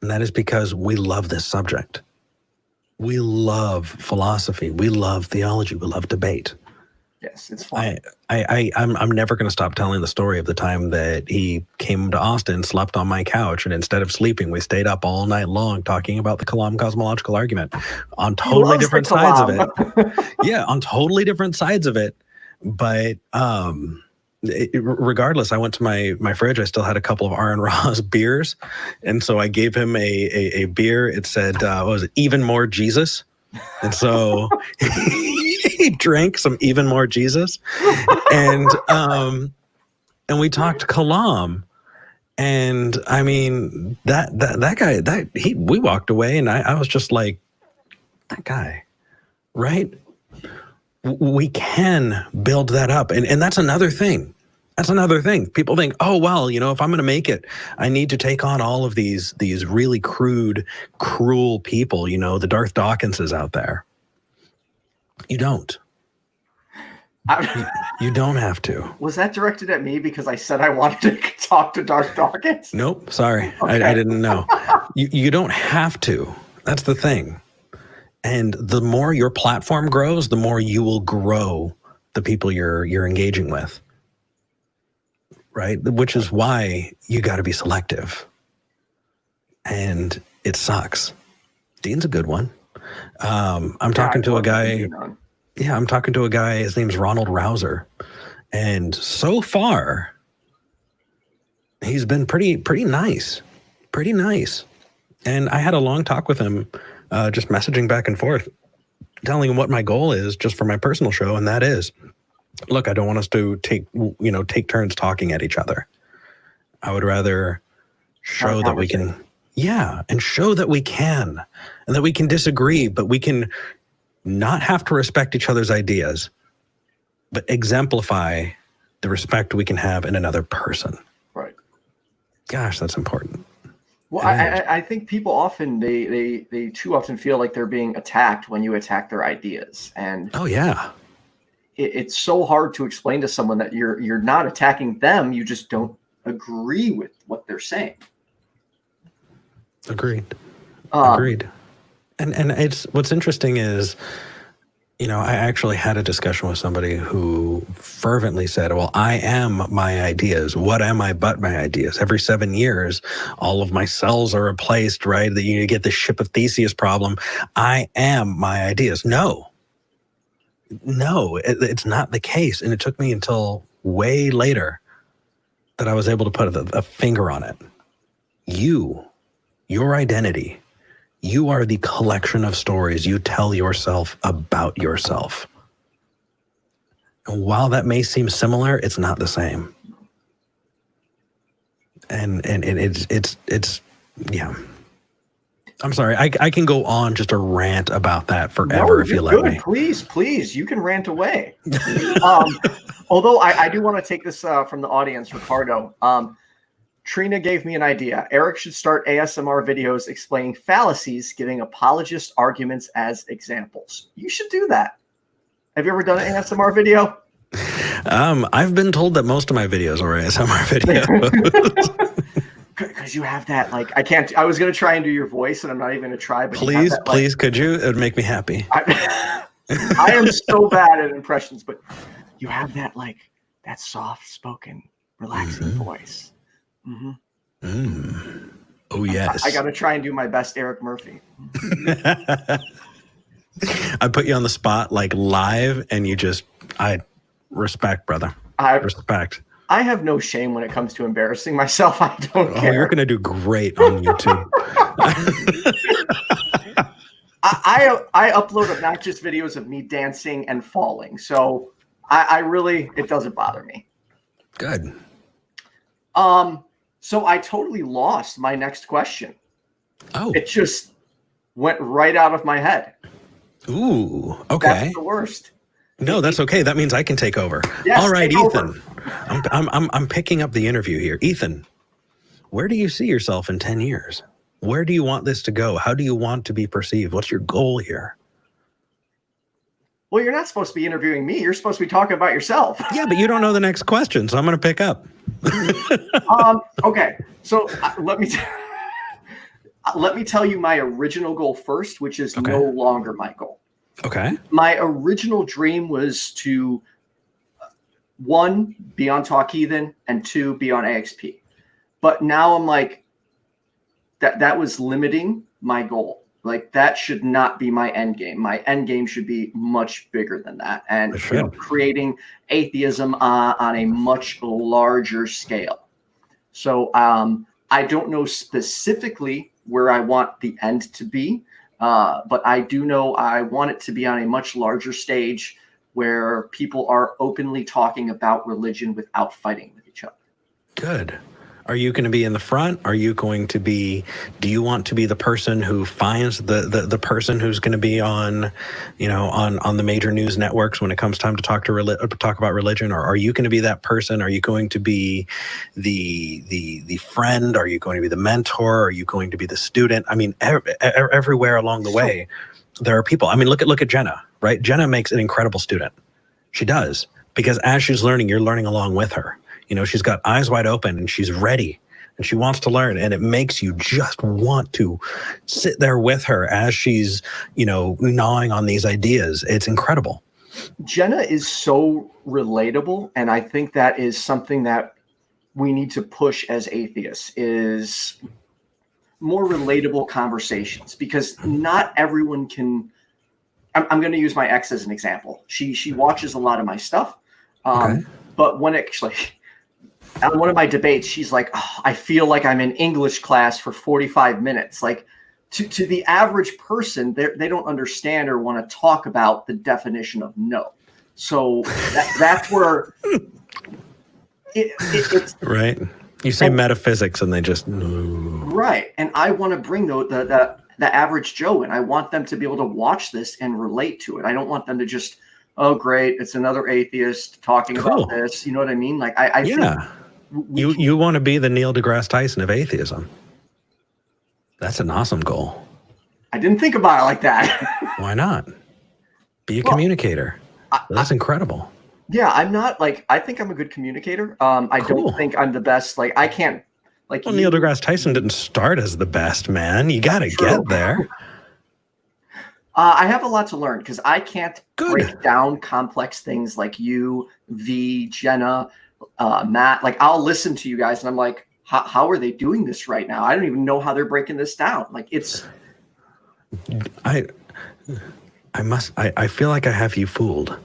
And that is because we love this subject. We love philosophy. We love theology. We love debate. Yes, it's fun. I'm never going to stop telling the story of the time that he came to Austin, slept on my couch, and instead of sleeping, we stayed up all night long talking about the Kalam cosmological argument on totally different sides of it. Yeah, on totally different sides of it. But regardless, I went to my fridge. I still had a couple of Aaron Ra's beers, and so I gave him a beer. It said, what was it? Even More Jesus. And so he drank some Even More Jesus, and we talked Kalam, and I mean that guy we walked away, and I was just like, that guy, right? We can build that up, and that's another thing. That's another thing. People think, oh, well, if I'm going to make it, I need to take on all of these really crude, cruel people, the Darth Dawkinses out there. You don't. You don't have to. Was that directed at me because I said I wanted to talk to Darth Dawkins? Nope. Sorry. Okay. I didn't know. You don't have to. That's the thing. And the more your platform grows, the more you will grow the people you're engaging with. Right? Which is why you got to be selective. And it sucks. Dean's a good one. I'm talking to a guy. Yeah, I'm talking to a guy. His name's Ronald Rouser. And so far, he's been pretty nice. Pretty nice. And I had a long talk with him, just messaging back and forth, telling him what my goal is just for my personal show. And that is, look, I don't want us to take turns talking at each other. I would rather show that we can, and show that we can, and that we can disagree, but we can not have to respect each other's ideas, but exemplify the respect we can have in another person. Right. Gosh, that's important. Well, I think people often, they too often feel like they're being attacked when you attack their ideas. And oh, yeah. It's so hard to explain to someone that you're not attacking them. You just don't agree with what they're saying. Agreed. Agreed. And it's what's interesting is, I actually had a discussion with somebody who fervently said, well, I am my ideas. What am I but my ideas? Every 7 years, all of my cells are replaced, right? That you get the ship of Theseus problem. I am my ideas. No, it's not the case. And it took me until way later that I was able to put a finger on it. Your identity, you are the collection of stories you tell yourself about yourself. And while that may seem similar, it's not the same. And it's yeah. I'm sorry. I can go on just a rant about that forever if you let me. Please, you can rant away. Although I do want to take this from the audience, Ricardo. Trina gave me an idea. Eric should start ASMR videos explaining fallacies, giving apologist arguments as examples. You should do that. Have you ever done an ASMR video? I've been told that most of my videos are ASMR videos. Because you have that, I was going to try and do your voice, and I'm not even going to try. But please, could you? It would make me happy. I am so bad at impressions, but you have that, that soft-spoken, relaxing voice. Mm-hmm. Oh, yes. I got to try and do my best Eric Murphy. I put you on the spot, live, and I respect, brother. Respect. I have no shame when it comes to embarrassing myself. I don't care. You're going to do great on YouTube. I upload obnoxious videos of me dancing and falling. So I really, it doesn't bother me. Good. So I totally lost my next question. Oh. It just went right out of my head. Ooh, okay. That's the worst. No, that's okay. That means I can take over. Yes, all right, Ethan. Over. I'm picking up the interview here. Ethan, where do you see yourself in 10 years? Where do you want this to go? How do you want to be perceived? What's your goal here? Well, you're not supposed to be interviewing me. You're supposed to be talking about yourself. Yeah, but you don't know the next question, so I'm going to pick up. Okay. So let me tell you my original goal first, which is no longer my goal. Okay. My original dream was to one, be on Talk Heathen, and two, be on AXP. But now I'm like, that was limiting my goal. Like, that should not be my end game. My end game should be much bigger than that. And creating atheism on a much larger scale. So I don't know specifically where I want the end to be, but I do know I want it to be on a much larger stage where people are openly talking about religion without fighting with each other. Good. Are you going to be in the front? Are you going to be, do you want to be the person who finds the person who's going to be on, on the major news networks when it comes time to talk about religion? Or are you going to be that person? Are you going to be the friend? Are you going to be the mentor? Are you going to be the student? I mean, everywhere along the way, there are people. I mean, look at Jenna, right? Jenna makes an incredible student. She does, because as she's learning, you're learning along with her. She's got eyes wide open and she's ready and she wants to learn, and it makes you just want to sit there with her as she's, gnawing on these ideas. It's incredible. Jenna is so relatable, and I think that is something that we need to push as atheists, is more relatable conversations, because not everyone can. I'm going to use my ex as an example. She watches a lot of my stuff, but when actually. On one of my debates, she's like, oh, I feel like I'm in English class for 45 minutes. Like, to the average person, they don't understand or want to talk about the definition of no. So that's where it's right. You say metaphysics and they just right. And I want to bring the average Joe in. I want them to be able to watch this and relate to it. I don't want them to just, oh, great, it's another atheist talking about this. You know what I mean? Like, I think you want to be the Neil deGrasse Tyson of atheism. That's an awesome goal. I didn't think about it like that. Why not? Be a communicator. That's incredible. Yeah, I'm not I think I'm a good communicator. I don't think I'm the best. Like, I can't. Well, Neil deGrasse Tyson didn't start as the best, man. You got to get there. I have a lot to learn, because I can't break down complex things like you, Jenna, Matt. Like, I'll listen to you guys and I'm like, how are they doing this right now? I don't even know how they're breaking this down. Like, it's. I feel like I have you fooled.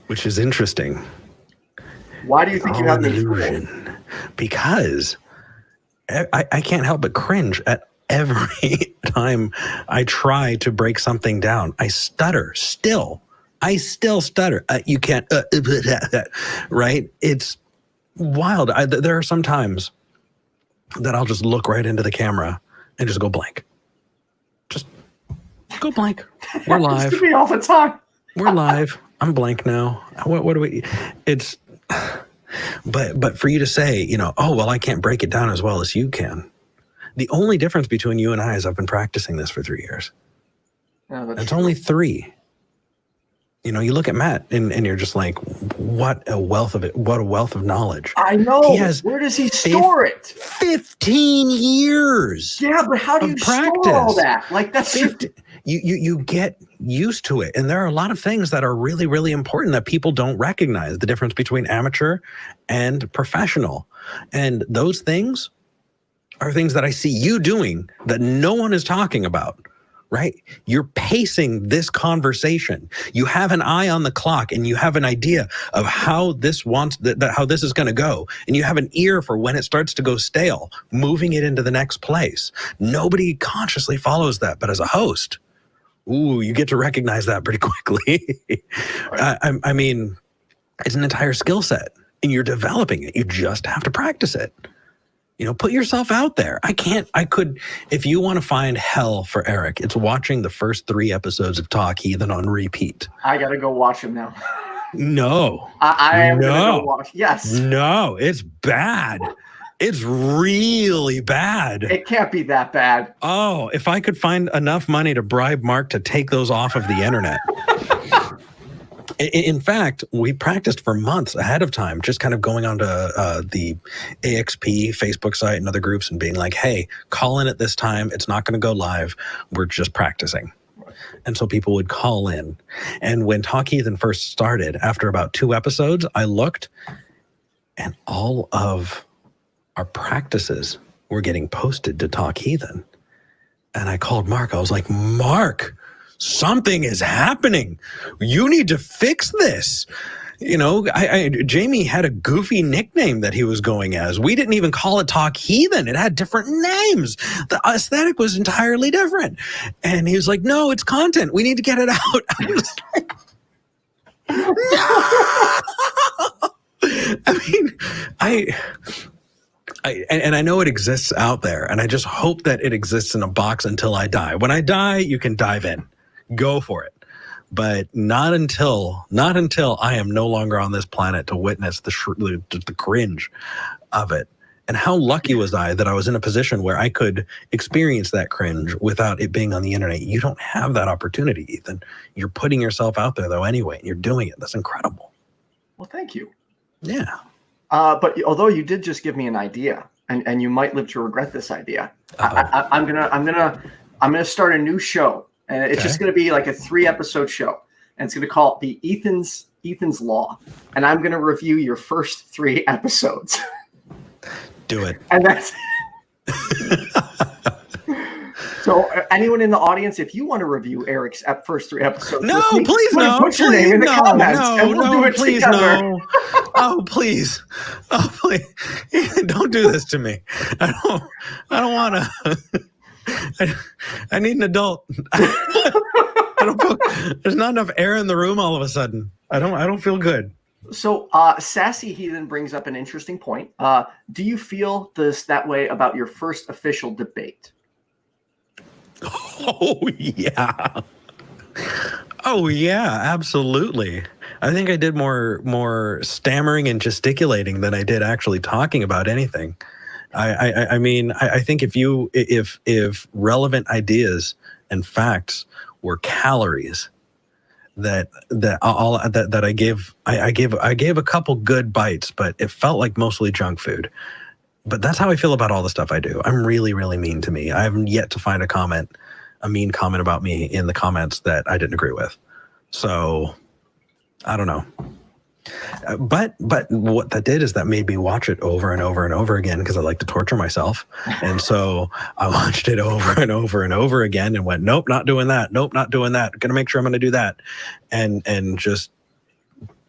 Which is interesting. Why do you think you have me fooled? Because I can't help but cringe at every time I try to break something down. I stutter still. I still stutter. You can't, right? It's wild. There are some times that I'll just look right into the camera and just go blank. Just go blank. We're live. To me all the time. We're live. I'm blank now. What do we? It's. But for you to say, oh well, I can't break it down as well as you can. The only difference between you and I is I've been practicing this for 3 years. It's only 3. You look at Matt and you're just like, what a wealth of knowledge. I know. Where does he store it? 15 years. Yeah, but how do you store all that? Like, that's you get used to it. And there are a lot of things that are really, really important that people don't recognize. The difference between amateur and professional. And those things are things that I see you doing that no one is talking about. Right? You're pacing this conversation. You have an eye on the clock and you have an idea of how this how this is going to go. And you have an ear for when it starts to go stale, moving it into the next place. Nobody consciously follows that. But as a host, you get to recognize that pretty quickly. I mean, it's an entire skill set and you're developing it. You just have to practice it. Put yourself out there. If you want to find hell for Eric, it's watching the first 3 episodes of Talk Heathen on repeat. I got to go watch him now. No. I am going to go watch. Yes. No, it's bad. It's really bad. It can't be that bad. Oh, if I could find enough money to bribe Mark to take those off of the internet. In fact, we practiced for months ahead of time, just kind of going onto the AXP Facebook site and other groups and being like, hey, call in at this time. It's not going to go live. We're just practicing. And so people would call in. And when Talk Heathen first started, after about 2 episodes, I looked and all of our practices were getting posted to Talk Heathen. And I called Mark. I was like, Mark, something is happening. You need to fix this. You know, Jamie had a goofy nickname that he was going as. We didn't even call it Talk Heathen. It had different names. The aesthetic was entirely different. And he was like, no, it's content. We need to get it out. I was like, no. I mean, I know it exists out there, and I just hope that it exists in a box until I die. When I die, you can dive in. Go for it. But not until I am no longer on this planet to witness the cringe of it. And how lucky was I that I was in a position where I could experience that cringe without it being on the internet. You don't have that opportunity, Ethan. You're putting yourself out there, though, anyway. And you're doing it. That's incredible. Well, thank you. Yeah. But although you did just give me an idea, and you might live to regret this idea, I'm gonna start a new show. And it's just going to be like a 3-episode show. And it's going to call it the Ethan's Law. And I'm going to review your first 3 episodes. Do it. And that's so anyone in the audience, if you want to review Eric's first 3 episodes, no, please no. Put your name in the comments and we'll do it please together. No. Oh, please. Oh, please. Don't do this to me. I don't want to. I need an adult. There's not enough air in the room all of a sudden. I don't feel good. So Sassy Heathen brings up an interesting point. Do you feel that way about your first official debate? Oh yeah. Oh yeah, absolutely. I think I did more stammering and gesticulating than I did actually talking about anything. I mean, I think if relevant ideas and facts were calories, that I gave a couple good bites, but it felt like mostly junk food. But that's how I feel about all the stuff I do. I'm really, really mean to me. I haven't yet to find a mean comment about me in the comments that I didn't agree with. So I don't know. But what that did is that made me watch it over and over and over again because I like to torture myself. And so I watched it over and over and over again and went, nope, not doing that. Nope, not doing that. Gonna make sure I'm gonna do that. And just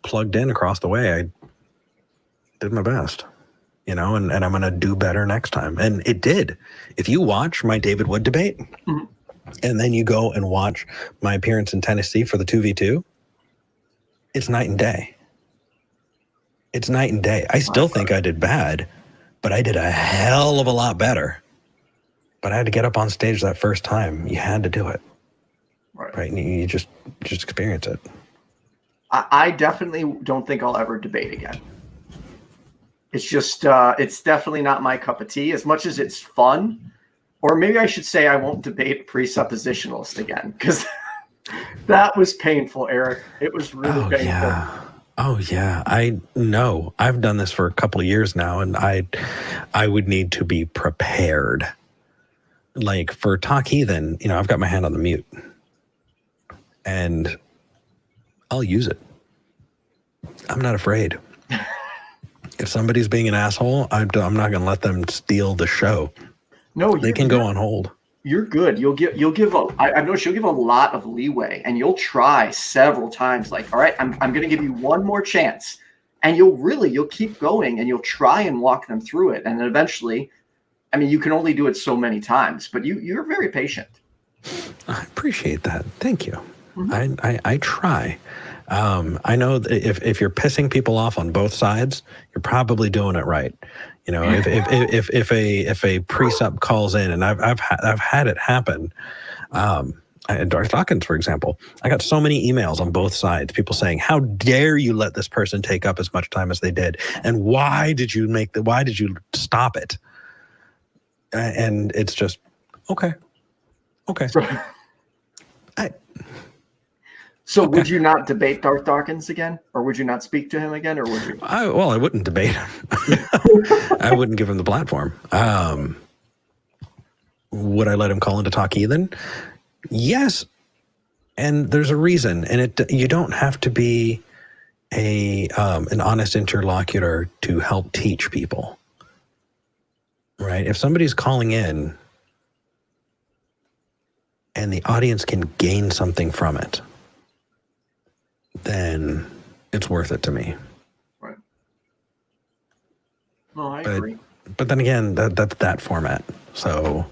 plugged in across the way. I did my best, you know, and I'm gonna do better next time. And it did. If you watch my David Wood debate, mm-hmm. and then you go and watch my appearance in Tennessee for the 2v2, it's night and day. It's night and day. I still think I did bad, but I did a hell of a lot better. But I had to get up on stage that first time. You had to do it. Right? And you just experience it. I definitely don't think I'll ever debate again. It's just, it's definitely not my cup of tea. As much as it's fun, or maybe I should say I won't debate a presuppositionalist again, because that was painful, Eric. It was really painful. Yeah. Oh yeah, I know. I've done this for a couple of years now, and I would need to be prepared. Like for Talk Heathen, you know, I've got my hand on the mute, and I'll use it. I'm not afraid. If somebody's being an asshole, I'm not going to let them steal the show. No, they can go on hold. You're good. I've noticed you'll give a lot of leeway, and you'll try several times. Like, all right, I'm going to give you one more chance, and you'll keep going, and you'll try and walk them through it, and then eventually, I mean, you can only do it so many times, but you're very patient. I appreciate that. Thank you. Mm-hmm. I try. I know that if you're pissing people off on both sides, you're probably doing it right. You know, if a precept calls in, and I've had it happen. Darth Watkins, for example, I got so many emails on both sides, people saying, "How dare you let this person take up as much time as they did, and why did you stop it?" And it's just okay. So would you not debate Darth Dawkins again? Or would you not speak to him again? Or would you? I wouldn't debate him. I wouldn't give him the platform. Would I let him call into Talk Heathen? Yes, And there's a reason. And you don't have to be an honest interlocutor to help teach people. Right? If somebody's calling in and the audience can gain something from it, then it's worth it to me. Right. No, I agree. But then again, that's that format. So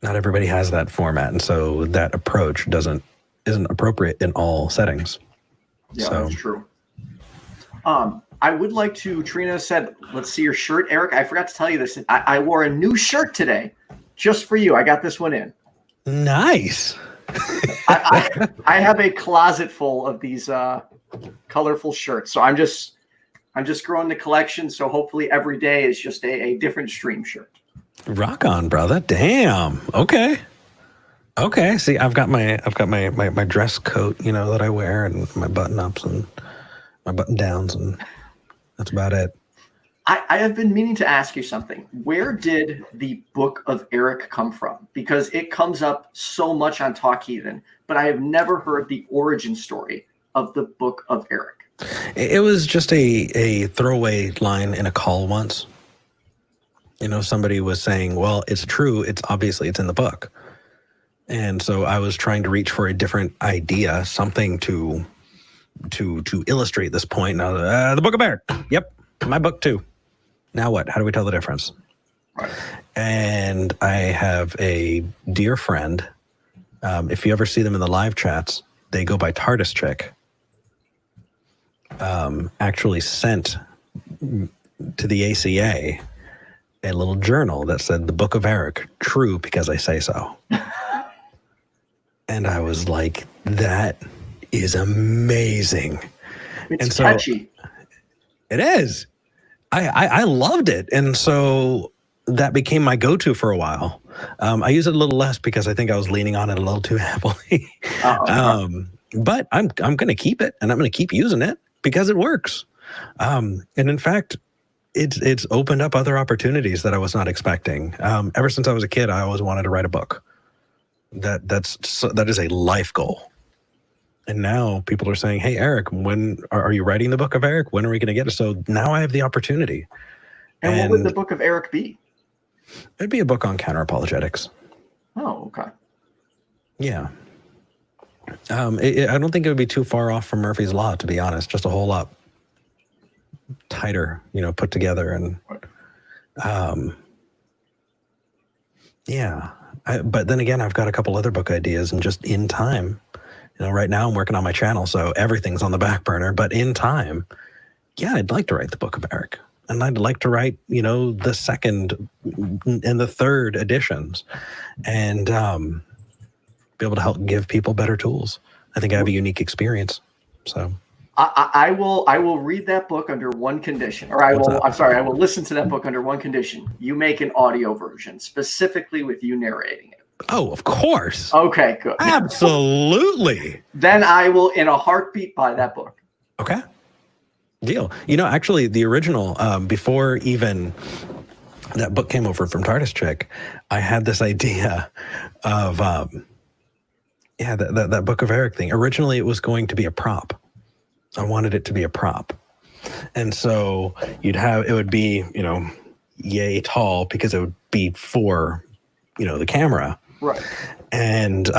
not everybody has that format, and so that approach isn't appropriate in all settings. Yeah, that's true. I would like to, Trina said, let's see your shirt. Eric, I forgot to tell you this. I wore a new shirt today just for you. I got this one in. Nice. I have a closet full of these colorful shirts. So I'm just growing the collection. So hopefully every day is just a different stream shirt. Rock on, brother. Damn. Okay. See, I've got my dress coat, that I wear, and my button ups and my button downs, and that's about it. I have been meaning to ask you something. Where did the Book of Eric come from? Because it comes up so much on Talk Heathen, but I have never heard the origin story of the Book of Eric. It was just a throwaway line in a call once. Somebody was saying, well, it's true. It's in the book. And so I was trying to reach for a different idea, something to illustrate this point. Now, the Book of Eric. Yep. My book too. Now what? How do we tell the difference? Right. And I have a dear friend. If you ever see them in the live chats, they go by TARDIS Chick. Actually sent to the ACA a little journal that said, the Book of Eric, true because I say so. And I was like, that is amazing. It's catchy. It is. I loved it. And so that became my go-to for a while. I use it a little less because I think I was leaning on it a little too heavily. But I'm going to keep it, and I'm going to keep using it because it works. And in fact, it's opened up other opportunities that I was not expecting. Ever since I was a kid, I always wanted to write a book. That is a life goal. And now people are saying, hey, Eric, when are you writing the Book of Eric? When are we going to get it? So now I have the opportunity. And what would the Book of Eric be? It'd be a book on counter-apologetics. Oh, okay. Yeah. I don't think it would be too far off from Murphy's Law, to be honest. Just a whole lot tighter, put together. And yeah. But then again, I've got a couple other book ideas, and just in time, right now I'm working on my channel, so everything's on the back burner. But in time, yeah, I'd like to write the Book of Eric. And I'd like to write, the second and the third editions, and be able to help give people better tools. I think I have a unique experience. So I will read that book under one condition, or I will listen to that book under one condition. You make an audio version specifically with you narrating it. Oh, of course. Okay, good. Absolutely. Then I will, in a heartbeat, buy that book. Okay. Deal. Actually, the original, before even that book came over from TARDIS Chick, I had this idea of, that Book of Eric thing. Originally, it was going to be a prop. I wanted it to be a prop. And so it would be, yay tall, because it would be for, the camera. Right. And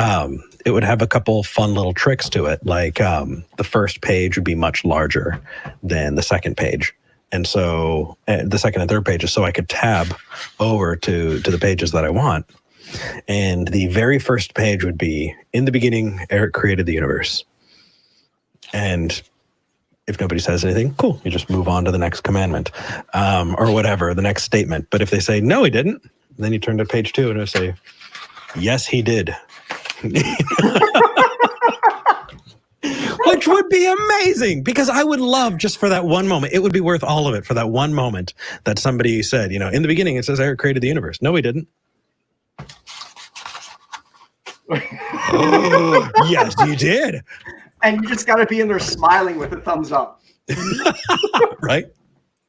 it would have a couple fun little tricks to it. Like the first page would be much larger than the second page. And so the second and third pages, so I could tab over to the pages that I want. And the very first page would be, in the beginning, Eric created the universe. And if nobody says anything, cool, you just move on to the next commandment, or whatever, the next statement. But if they say, no, he didn't, then you turn to page 2 and it'll say, yes, he did. Which would be amazing, because I would love, just for that one moment, it would be worth all of it for that one moment that somebody said, in the beginning, it says Eric created the universe. No, he didn't. Oh, yes, he did. And you just got to be in there smiling with a thumbs up. Right?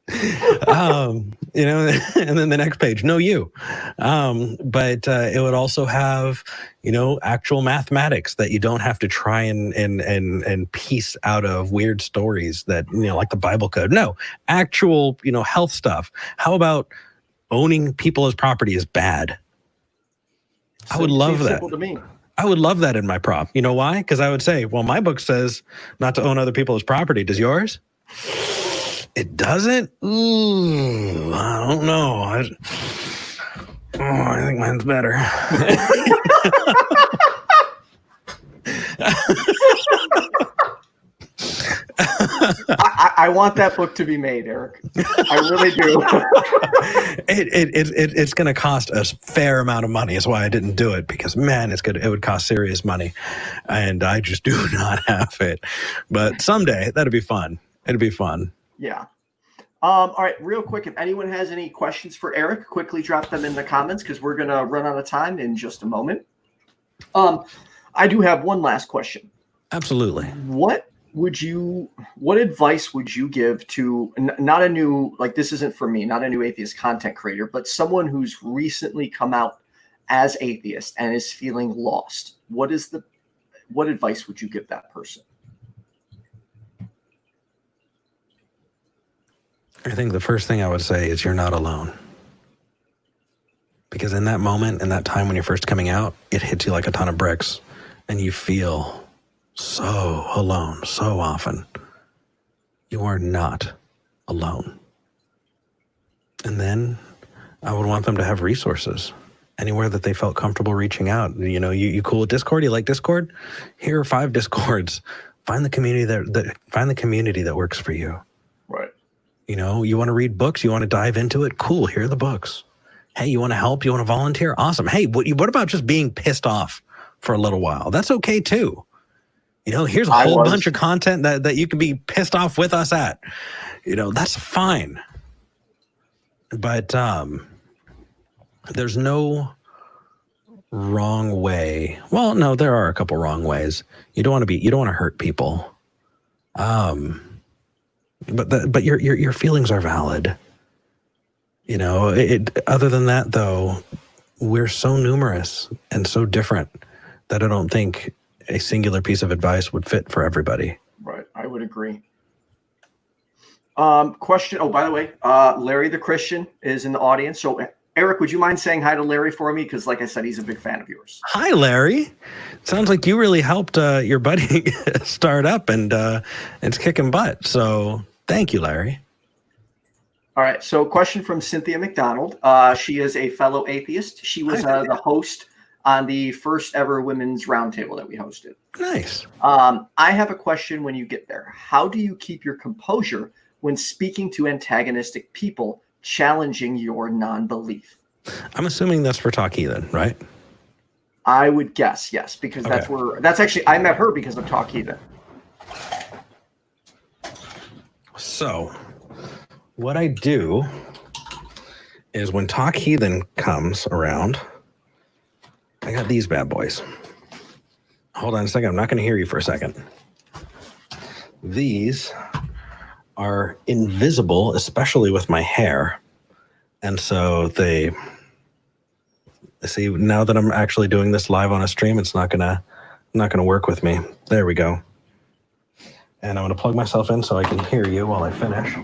And then the next page, no you. But it would also have, actual mathematics that you don't have to try and piece out of weird stories that, like the Bible code. No, actual, health stuff. How about owning people as property is bad? I would love that. Simple to me. I would love that in my prop. You know why? Because I would say, well, my book says not to own other people as property. Does yours? It doesn't? Ooh, I don't know. I think mine's better. I want that book to be made, Eric. I really do. It's going to cost a fair amount of money. That's why I didn't do it, because man, it would cost serious money, and I just do not have it. But someday that'd be fun. It'd be fun. Yeah. All right, real quick, if anyone has any questions for Eric, quickly drop them in the comments, because we're going to run out of time in just a moment. I do have one last question. Absolutely. What advice would you give to not a new, like, this isn't for me, not a new atheist content creator, but someone who's recently come out as atheist and is feeling lost? What advice would you give that person? I think the first thing I would say is you're not alone. Because in that moment, in that time when you're first coming out, it hits you like a ton of bricks, and you feel so alone so often. You are not alone. And then I would want them to have resources anywhere that they felt comfortable reaching out. You cool with Discord? You like Discord? Here are 5 Discords. Find the community that works for you. Right. You want to read books? You want to dive into it? Cool. Here are the books. Hey, you want to help? You want to volunteer? Awesome. Hey, what about just being pissed off for a little while? That's okay too. Here's a whole bunch of content that you can be pissed off with us at. That's fine. But there's no wrong way. Well, no, there are a couple wrong ways. You don't want to hurt people. But your feelings are valid. Other than that, though, we're so numerous and so different that I don't think a singular piece of advice would fit for everybody. Right. I would agree. Question. Oh, by the way, Larry the Christian is in the audience. So Eric, would you mind saying hi to Larry for me? Because like I said, he's a big fan of yours. Hi, Larry. Sounds like you really helped your buddy start up, and it's kicking butt. So thank you, Larry. All right. So question from Cynthia McDonald. She is a fellow atheist. She was the host on the first ever women's roundtable that we hosted. Nice. I have a question when you get there. How do you keep your composure when speaking to antagonistic people challenging your non-belief? I'm assuming that's for Talk Heathen, right? I would guess, yes, because that's actually, I met her because of Talk Heathen. So what I do is when Talk Heathen comes around, I got these bad boys. Hold on a second. I'm not going to hear you for a second. These are invisible, especially with my hair. And so they see, now that I'm actually doing this live on a stream, it's not gonna work with me. There we go. And I'm going to plug myself in so I can hear you while I finish.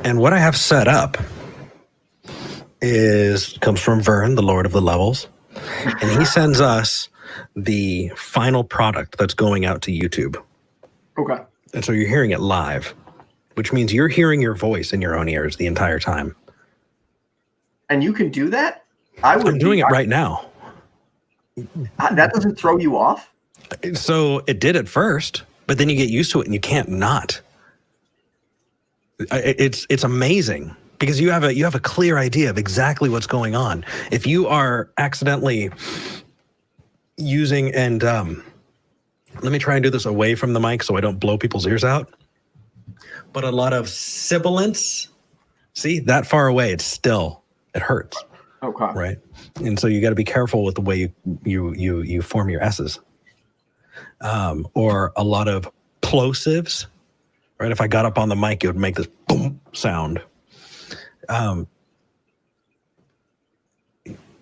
And what I have set up comes from Vern, the Lord of the Levels, and he sends us the final product that's going out to YouTube. Okay. And so you're hearing it live, which means you're hearing your voice in your own ears the entire time. And you can do that? I'm doing it right now. That doesn't throw you off? So it did at first, but then you get used to it and you can't not. It's amazing. Because you have a clear idea of exactly what's going on. If you are accidentally using, and let me try and do this away from the mic so I don't blow people's ears out. But a lot of sibilants, see, that far away, it hurts. Okay. Right. And so you got to be careful with the way you form your S's. Or a lot of plosives, right? If I got up on the mic, it would make this boom sound.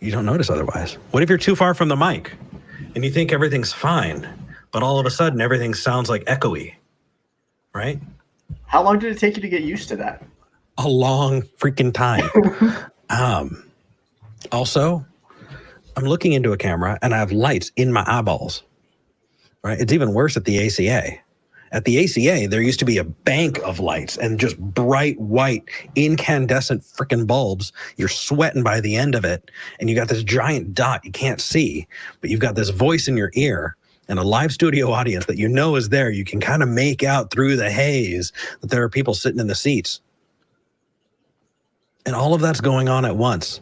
You don't notice otherwise. What if you're too far from the mic and you think everything's fine, but all of a sudden everything sounds like echoey, right? How long did it take you to get used to that? A long freaking time. Also, I'm looking into a camera and I have lights in my eyeballs, right? It's even worse at the ACA. At the ACA, there used to be a bank of lights and just bright white incandescent freaking bulbs. You're sweating by the end of it. And you got this giant dot you can't see, but you've got this voice in your ear and a live studio audience that you know is there. You can kind of make out through the haze that there are people sitting in the seats. And all of that's going on at once.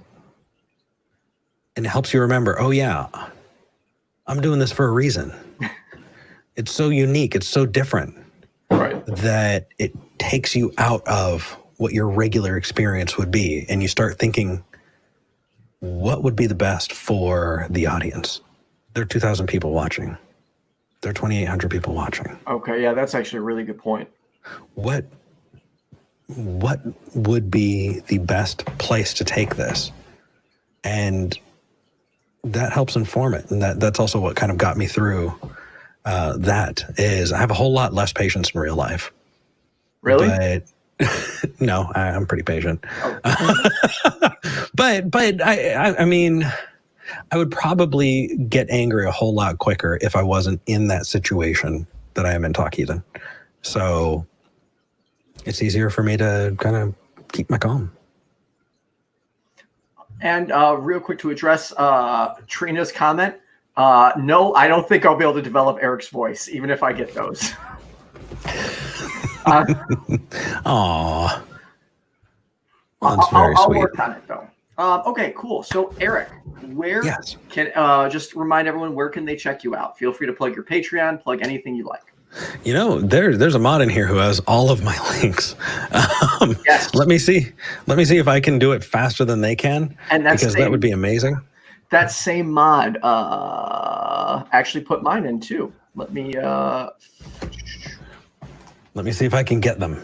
And it helps you remember, oh yeah, I'm doing this for a reason. It's so unique. It's so different, right, that it takes you out of what your regular experience would be. And you start thinking, what would be the best for the audience? There are 2,000 people watching. There are 2,800 people watching. Okay, yeah, that's actually a really good point. What would be the best place to take this? And that helps inform it. And that's also what kind of got me through. That is, I have a whole lot less patience in real life. Really? But no, I'm pretty patient. Oh. but I mean, I would probably get angry a whole lot quicker if I wasn't in that situation that I am in Talk Heathen. So it's easier for me to kind of keep my calm. And real quick to address Trina's comment. No, I don't think I'll be able to develop Eric's voice, even if I get those. Aww. That's I'll, very I'll sweet. work on it, though. Okay, cool. So, Eric, where can just remind everyone, where can they check you out? Feel free to plug your Patreon, plug anything you like. You know, there's a mod in here who has all of my links. Yes. Let me see if I can do it faster than they can, and because that would be amazing. That same mod actually put mine in too. Let me see if I can get them.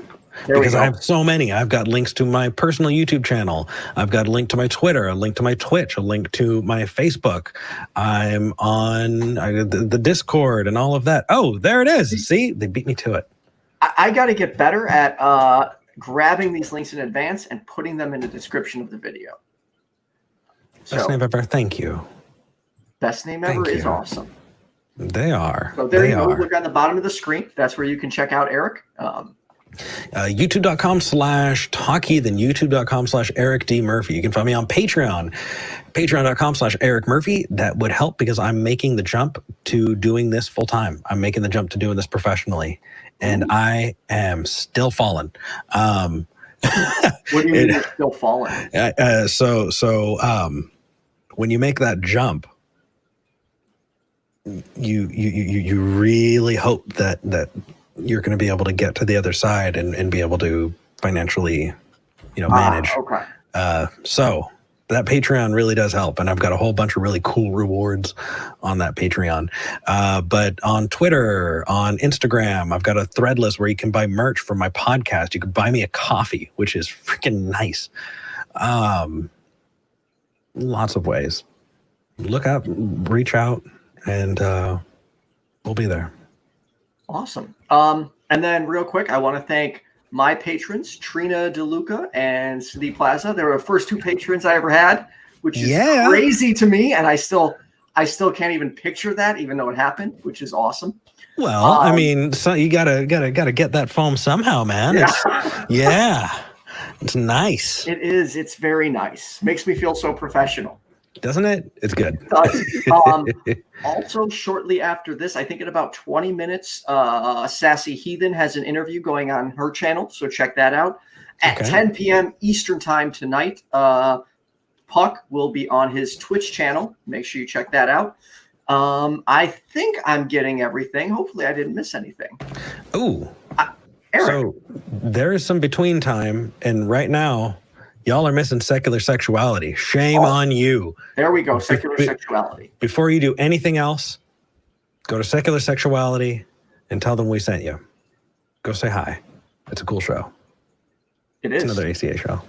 There because we go. I have so many. I've got links to my personal YouTube channel. I've got a link to my Twitter, a link to my Twitch, a link to my Facebook. I'm on the Discord and all of that. Oh, there it is. See, they beat me to it. I got to get better at grabbing these links in advance and putting them in the description of the video. Bestname Ever, thank you. Bestname Ever is awesome. They are. So there you go. Look on the bottom of the screen. That's where you can check out Eric. YouTube.com/TalkHeathen, YouTube.com/Eric D. Murphy. You can find me on Patreon, Patreon.com/Eric Murphy. That would help because I'm making the jump to doing this full time. I'm making the jump to doing this professionally, and I am still falling. What do you mean you're still falling? So when you make that jump, you really hope that you're going to be able to get to the other side and be able to financially, manage. Okay. So that Patreon really does help. And I've got a whole bunch of really cool rewards on that Patreon. But on Twitter, on Instagram, I've got a thread list where you can buy merch for my podcast. You can buy me a coffee, which is freaking nice. Lots of ways. Look up, reach out, and we'll be there. Awesome. And then real quick, I want to thank my patrons, Trina, Deluca, and the PLAZA. They were the first two patrons I ever had, which is crazy to me. And I still can't even picture that, even though it happened, which is awesome. Well, I mean, so you gotta get that foam somehow, man. Yeah. It's nice. It is. It's very nice. Makes me feel so professional. Doesn't it? It's good. Also, shortly after this, I think in about 20 minutes, Sassy Heathen has an interview going on her channel, so check that out. At 10 p.m. Eastern time tonight, Puck will be on his Twitch channel. Make sure you check that out. I think I'm getting everything. Hopefully I didn't miss anything. Ooh. Eric. So there is some between time, and right now, y'all are missing secular sexuality. Shame on you. There we go. Secular sexuality. Before you do anything else, go to secular sexuality and tell them we sent you. Go say hi. It's a cool show. It is. It's another ACA show.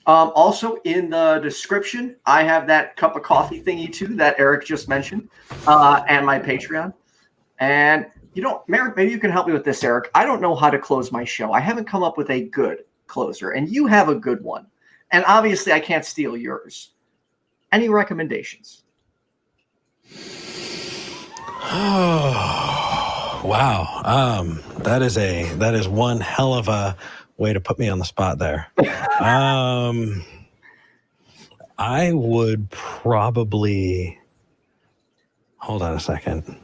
Also, in the description, I have that cup of coffee thingy too that Eric just mentioned, and my Patreon. And maybe you can help me with this, Eric. I don't know how to close my show. I haven't come up with a good closer, and you have a good one. And obviously, I can't steal yours. Any recommendations? Oh, wow. That is one hell of a way to put me on the spot there. I would probably hold on a second.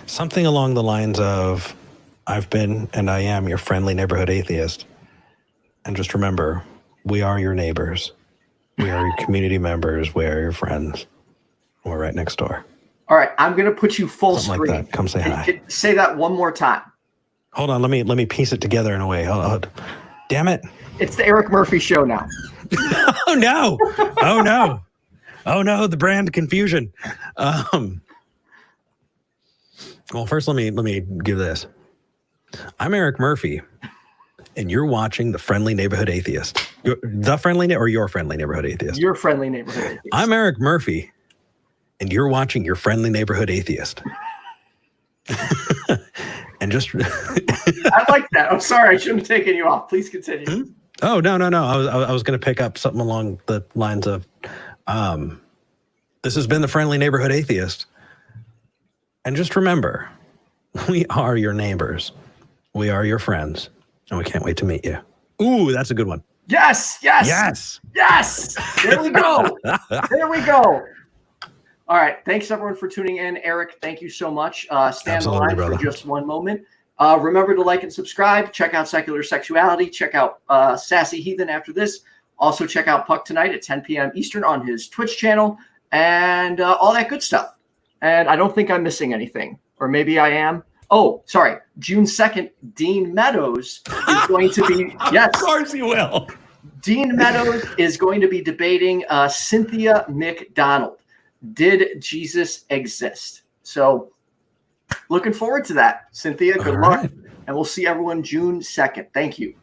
Something along the lines of, I've been and I am your friendly neighborhood atheist. And just remember, we are your neighbors. We are your community members. We are your friends. We're right next door. All right, I'm going to put you full Something screen. like that. Come say hi. Say that one more time. Hold on, let me piece it together in a way. Hold. Damn it. It's the Eric Murphy show now. Oh no. Oh no. Oh no, the brand confusion. Well, first let me give this. I'm Eric Murphy, and you're watching the Friendly Neighborhood Atheist. Your Friendly Neighborhood Atheist? Your Friendly Neighborhood Atheist. I'm Eric Murphy, and you're watching your Friendly Neighborhood Atheist. And just I like that. I'm sorry, I shouldn't have taken you off. Please continue. Oh no. I was going to pick up something along the lines of, this has been the Friendly Neighborhood Atheist. And just remember, we are your neighbors. We are your friends. And we can't wait to meet you. Ooh, that's a good one. Yes. There we go. All right. Thanks, everyone, for tuning in. Eric, thank you so much. Stand in line for just one moment. Remember to like and subscribe. Check out Secular Sexuality. Check out Sassy Heathen after this. Also, check out Puck tonight at 10 p.m. Eastern on his Twitch channel and all that good stuff. And I don't think I'm missing anything. Or maybe I am. Oh, sorry. June 2nd, Dean Meadows is going to be... Yes. Of course he will. Dean Meadows is going to be debating Cynthia McDonald. Did Jesus exist? So looking forward to that. Cynthia, good luck. And we'll see everyone June 2nd. Thank you.